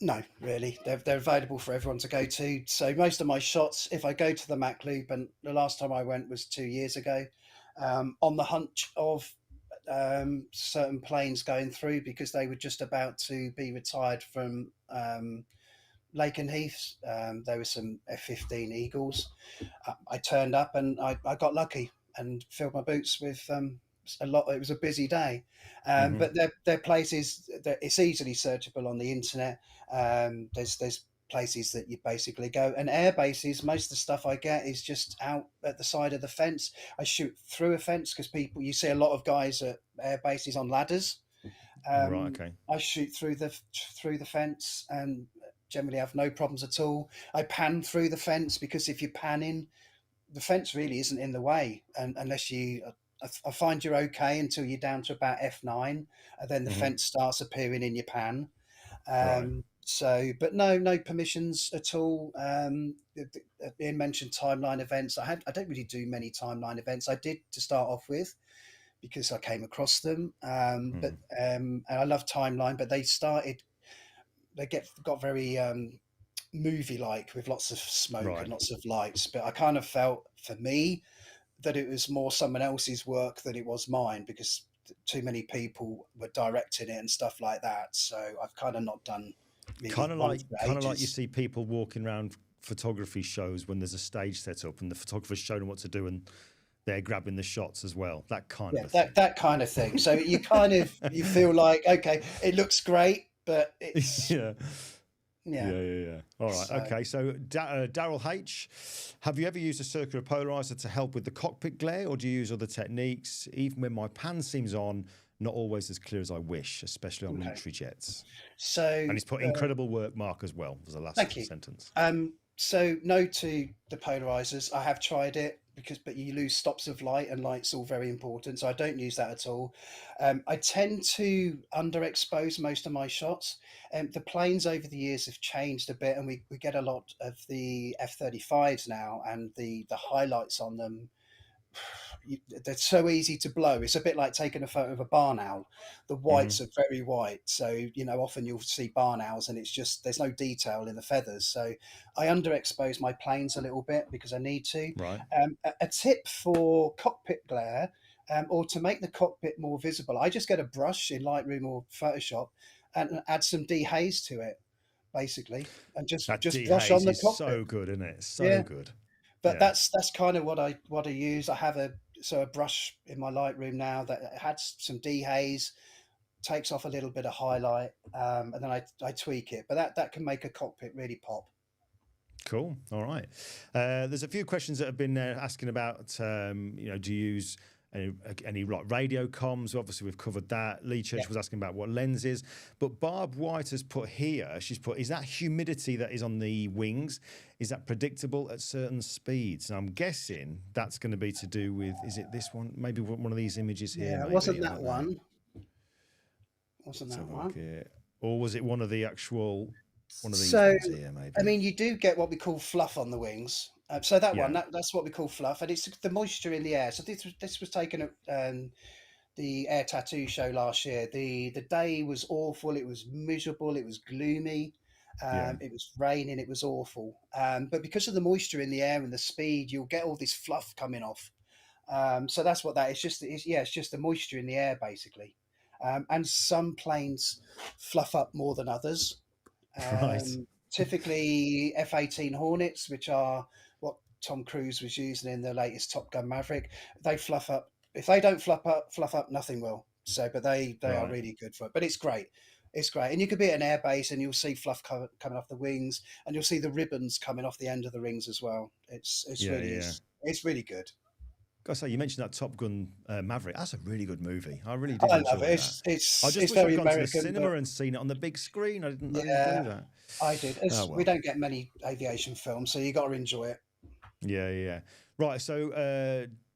No, really. They're available for everyone to go to. So most of my shots, if I go to the Mac Loop, and the last time I went was 2 years ago, on the hunch of certain planes going through, because they were just about to be retired from Lakenheath. There were some F-15 Eagles. I turned up and I got lucky and filled my boots with a lot. It was a busy day, but they're places that it's easily searchable on the internet. There's places that you basically go, and air bases. Most of the stuff I get is just out at the side of the fence. I shoot through a fence because you see a lot of guys at air bases on ladders. Right, okay. I shoot through the fence and generally have no problems at all. I pan through the fence because if you're panning, the fence really isn't in the way, and unless you. I find you're okay until you're down to about F9, and then the fence starts appearing in your pan. So, but no permissions at all. Ian mentioned timeline events. I don't really do many timeline events. I did to start off with because I came across them. But and I love timeline, but they got very movie-like with lots of smoke and lots of lights. But I kind of felt, for me, that it was more someone else's work than it was mine, because too many people were directing it and stuff like that. So I've kind of not done. Kind of like you see people walking around photography shows when there's a stage set up and the photographer's showing them what to do, and they're grabbing the shots as well. That kind Yeah, of thing. that kind of thing. So you kind of you feel like, okay, it looks great, but it's Yeah. yeah. Yeah. All right. So, Okay. So, Daryl H, have you ever used a circular polarizer to help with the cockpit glare, or do you use other techniques? Even when my pan seems on, not always as clear as I wish, especially on military jets. So, And he's put incredible work, Mark, as well. Was the last thank you. sentence. So no to the polarizers. I have tried it but you lose stops of light, and light's all very important. So I don't use that at all. I tend to underexpose most of my shots. The planes over the years have changed a bit, and we get a lot of the F-35s now, and the highlights on them, they're so easy to blow. It's a bit like taking a photo of a barn owl. The whites are very white, so often you'll see barn owls and it's just there's no detail in the feathers. So I underexpose my planes a little bit because I need to. Right. A tip for cockpit glare, or to make the cockpit more visible, I just get a brush in Lightroom or Photoshop and add some dehaze to it, basically, and just brush on the cockpit. So good, isn't it? So good. But that's kind of what I use. I have a brush in my Lightroom now that has some dehaze, takes off a little bit of highlight, and then I tweak it. But that can make a cockpit really pop. Cool. All right. There's a few questions that have been asking about, do you use any like radio comms? Obviously, we've covered that. Lee Church was asking about what lenses. But Barb White has put here, she's put, is that humidity that is on the wings, is that predictable at certain speeds? And I'm guessing that's going to be to do with, is it this one? Maybe one of these images here. Yeah, maybe, wasn't that one? Wasn't that one? Or was it one of the actual... One of these ones here, maybe. I mean, you do get what we call fluff on the wings. So that one, that's what we call fluff, and it's the moisture in the air. So this was taken at the Air Tattoo show last year. The day was awful. It was miserable. It was gloomy. It was raining. It was awful. But because of the moisture in the air and the speed, you'll get all this fluff coming off. So that's what that is. It's just the moisture in the air, basically. And some planes fluff up more than others. Right. Typically F-18 Hornets, which are what Tom Cruise was using in the latest Top Gun Maverick, they fluff up. If they don't fluff up, nothing will. So, but they are really good for it. But it's great. It's great. And you could be at an air base and you'll see fluff coming off the wings, and you'll see the ribbons coming off the end of the rings as well. It's really good. Gotta say, you mentioned that Top Gun Maverick. That's a really good movie. I really did. I love it. I just wish I'd gone to the cinema and seen it on the big screen. I didn't do that. I did. We don't get many aviation films, so you got to enjoy it. Yeah. Right. So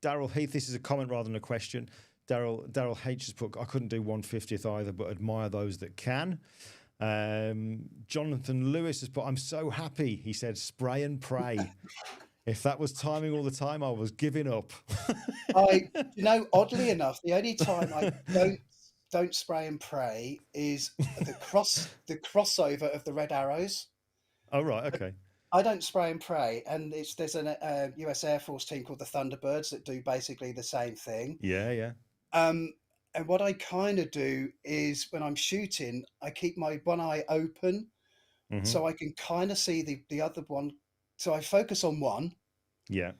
Daryl Heath, this is a comment rather than a question. Daryl H has put, I couldn't do 150th either, but admire those that can. Jonathan Lewis has put, I'm so happy. He said, spray and pray. If that was timing all the time, I was giving up. Oddly enough, the only time I don't spray and pray is the crossover of the red arrows. Oh, right. Okay. I don't spray and pray. And there's a US Air Force team called the Thunderbirds that do basically the same thing. Yeah. And what I kind of do is when I'm shooting, I keep my one eye open so I can kind of see the other one. So I focus on one. Yeah.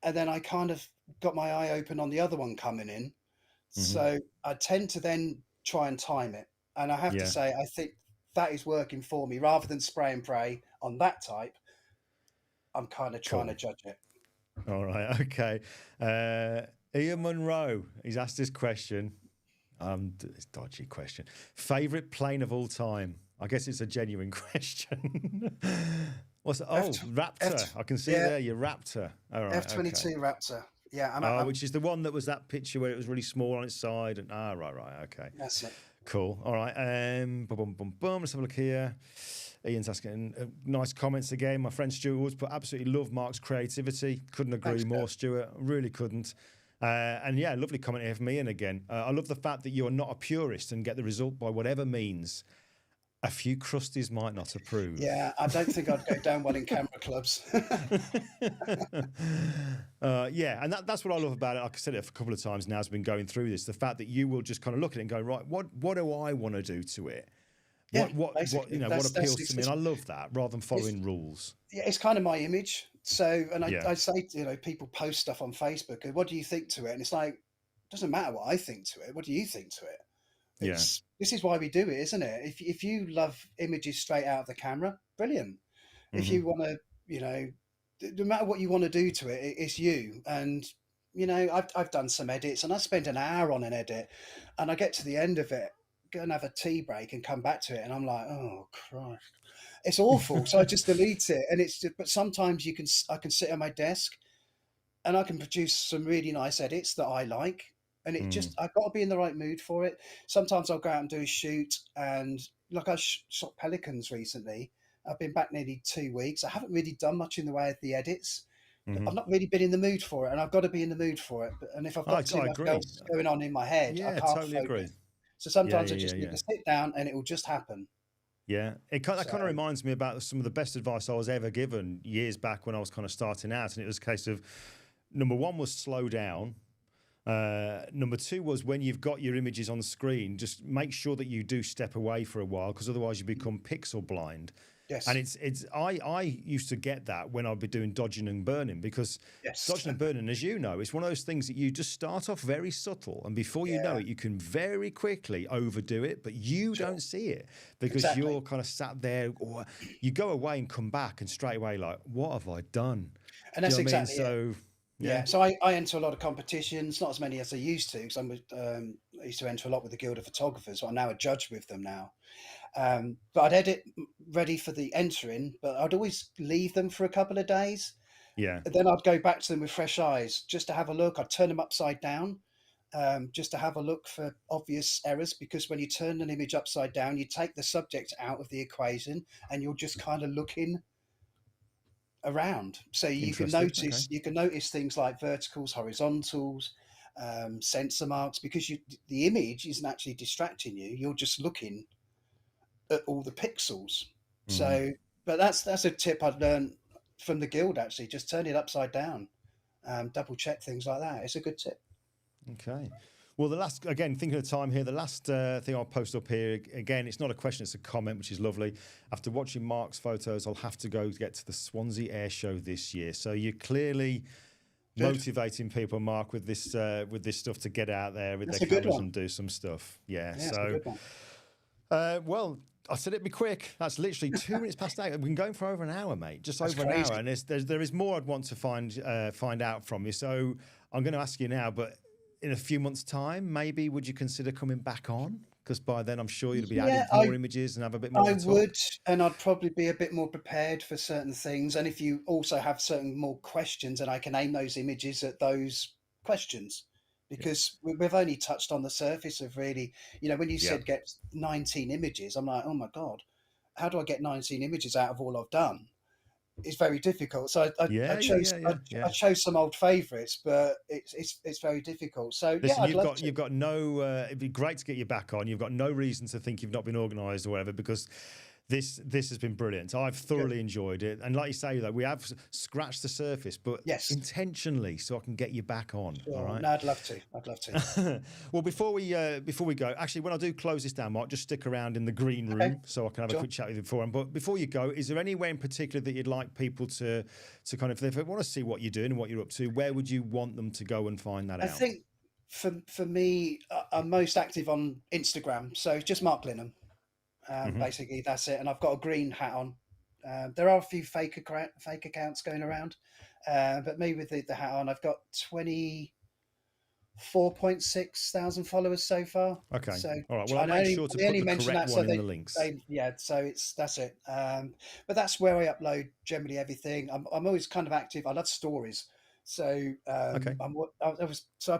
And then I kind of got my eye open on the other one coming in. So I tend to then try and time it. And I have to say, I think that is working for me. Rather than spray and pray on that type, I'm kind of trying to judge it. All right. Okay. Ian Monroe, he's asked this question. It's a dodgy question. Favorite plane of all time? I guess it's a genuine question. What's it? Oh, Raptor. I can see there your Raptor. All right. F-22 Raptor. Yeah. Which is the one that was that picture where it was really small on its side. And right. Okay. That's it. Cool. All right. Let's have a look here. Ian's asking nice comments again. My friend Stuart Woods put, absolutely love Mark's creativity. Couldn't agree more, Stuart. Really couldn't. And yeah, lovely comment here from Ian again. I love the fact that you are not a purist and get the result by whatever means. A few crusties might not approve. Yeah, I don't think I'd go down well in camera clubs. And that's what I love about it. Like I said it a couple of times now as I've been going through this, the fact that you will just kind of look at it and go, right, what do I want to do to it? What appeals to me? And I love that rather than following rules. yeah, it's kind of my image. So, and Yeah. I say, people post stuff on Facebook, and what do you think to it? And it's like, doesn't matter what I think to it. What do you think to it? Yeah. This is why we do it, isn't it? If you love images straight out of the camera, brilliant. If Hmm. you want to, no matter what you want to do to it, it's you. And I've done some edits, and I spend an hour on an edit, and I get to the end of it, go and have a tea break, and come back to it, and I'm like, oh Christ, it's awful. So I just delete it, and it's just, but sometimes I can sit at my desk, and I can produce some really nice edits that I like. And it just, I've got to be in the right mood for it. Sometimes I'll go out and do a shoot, and like I shot pelicans recently. I've been back nearly 2 weeks. I haven't really done much in the way of the edits. I've not really been in the mood for it, and I've got to be in the mood for it. And if I've got too much else going on in my head, I Yeah, can't totally focus. agree. So sometimes I just need to sit down, and it will just happen. Yeah, that kind of reminds me about some of the best advice I was ever given years back when I was kind of starting out, and it was a case of, number one was slow down. Number two was, when you've got your images on the screen, just make sure that you do step away for a while, because otherwise you become pixel blind. Yes. And I used to get that when I'd be doing dodging and burning, because dodging and burning, as you know, it's one of those things that you just start off very subtle, and before you know it, you can very quickly overdo it, but you don't see it, because you're kind of sat there, or you go away and come back and straight away like, what have I done? And that's exactly it. Yeah, so I enter a lot of competitions, not as many as I used to, because I used to enter a lot with the Guild of Photographers, but I'm now a judge with them now. But I'd edit ready for the entering, but I'd always leave them for a couple of days. Yeah. And then I'd go back to them with fresh eyes, just to have a look. I'd turn them upside down, just to have a look for obvious errors, because when you turn an image upside down, you take the subject out of the equation, and you're just kind of looking around. So you can notice things like verticals, horizontals, sensor marks, because the image isn't actually distracting you. You're just looking at all the pixels. So, but that's a tip I've learned from the guild, actually. Just turn it upside down, double check things like that. It's a good tip. Okay. Well, again, thinking of time here, the last thing I'll post up here, again, it's not a question, it's a comment, which is lovely. After watching Mark's photos, I'll have to go get to the Swansea Air Show this year. So you're clearly motivating people, Mark, with this stuff to get out there with their cameras and do some stuff. Yeah. So, well, I said it'd be quick. That's literally 2 minutes past 8. We've been going for over an hour, mate. Just over an hour. And there is more I'd want to find out from you. So I'm going to ask you now, but in a few months' time, maybe would you consider coming back on? Because by then I'm sure you'd be adding more images and have a bit more. I would, and I'd probably be a bit more prepared for certain things. And if you also have certain more questions, and I can aim those images at those questions, because we've only touched on the surface of really, when you said get 19 images, I'm like, oh my God, how do I get 19 images out of all I've done? It's very difficult. So I chose some old favourites, but it's very difficult. So listen, you've got no. It'd be great to get you back on. You've got no reason to think you've not been organised or whatever, because this has been brilliant. I've thoroughly enjoyed it, and like you say, we have scratched the surface, but intentionally, so I can get you back on. Sure. All right? No, I'd love to. Well, before we go, actually, when I do close this down, Mark, just stick around in the green room so I can have a quick chat with you before. But before you go, is there anywhere in particular that you'd like people to kind of, if they want to see what you're doing and what you're up to, where would you want them to go and find that out? I think for me, I'm most active on Instagram, so just Mark Lynham. Basically, that's it. And I've got a green hat on. There are a few fake accounts going around, but me with the hat on, I've got 24.6 thousand followers so far. Okay. So, all right. Well, I'll make sure to put the correct one in the links. So that's it. But that's where I upload generally everything. I'm always kind of active. I love stories. So I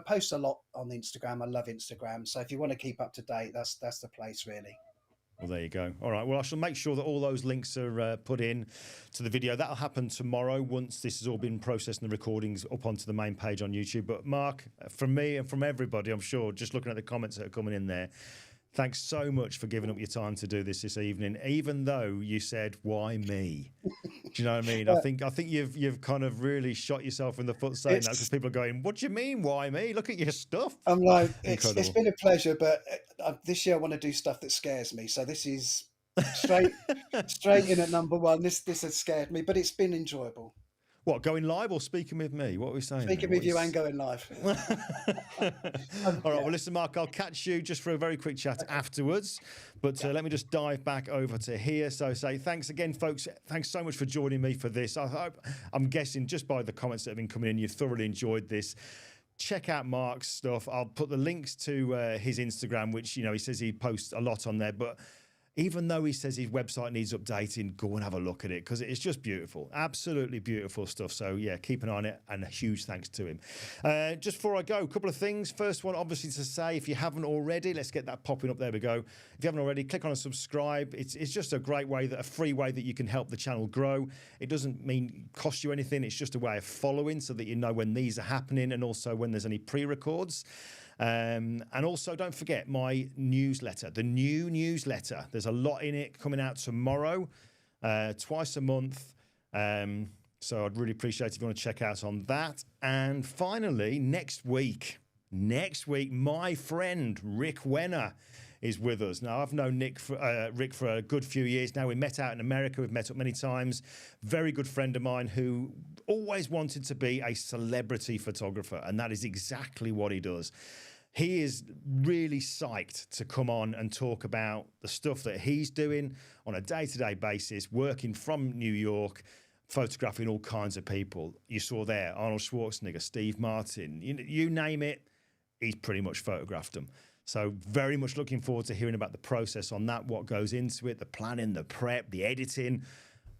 post a lot on Instagram. I love Instagram. So if you want to keep up to date, that's the place really. Well, there you go. All right. Well, I shall make sure that all those links are put in to the video. That'll happen tomorrow once this has all been processed and the recordings up onto the main page on YouTube. But Mark, from me and from everybody, I'm sure, just looking at the comments that are coming in there, thanks so much for giving up your time to do this evening, even though you said, why me? Do you know what I mean? I think you've kind of really shot yourself in the foot saying that, because people are going, what do you mean, why me? Look at your stuff. I'm like, it's been a pleasure, but this year I want to do stuff that scares me. So this is straight, straight in at number one. This has scared me, but it's been enjoyable. What, going live or speaking with me? What are we saying? Speaking with you and going live. All right, well, listen, Mark, I'll catch you just for a very quick chat afterwards. But let me just dive back over to here. So say thanks again, folks. Thanks so much for joining me for this. I'm guessing just by the comments that have been coming in, you've thoroughly enjoyed this. Check out Mark's stuff. I'll put the links to his Instagram, which, you know, he says he posts a lot on there. But even though he says his website needs updating, go and have a look at it because it's just beautiful. Absolutely beautiful stuff. So, yeah, keep an eye on it and a huge thanks to him. Just before I go, a couple of things. First one, obviously, to say, if you haven't already, let's get that popping up. There we go. If you haven't already, click on and subscribe. It's just a great way, a free way that you can help the channel grow. It doesn't mean cost you anything. It's just a way of following so that you know when these are happening and also when there's any pre-records. And also, don't forget my newsletter, the new newsletter. There's a lot in it coming out tomorrow, twice a month. So I'd really appreciate if you want to check out on that. And finally, next week, my friend Rick Wenner is with us. Now, I've known Rick for a good few years now. We met out in America. We've met up many times. Very good friend of mine who always wanted to be a celebrity photographer, and that is exactly what he does. He is really psyched to come on and talk about the stuff that he's doing on a day-to-day basis, working from New York, photographing all kinds of people. You saw there Arnold Schwarzenegger, Steve Martin, you name it, he's pretty much photographed them. So very much looking forward to hearing about the process on that, what goes into it, the planning, the prep, the editing,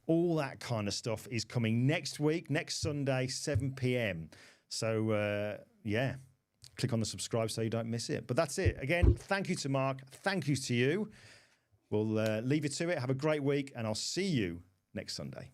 all that kind of stuff is coming next week, next Sunday, 7 p.m. So, yeah, click on the subscribe so you don't miss it. But that's it. Again, thank you to Mark. Thank you to you. We'll leave you to it. Have a great week, and I'll see you next Sunday.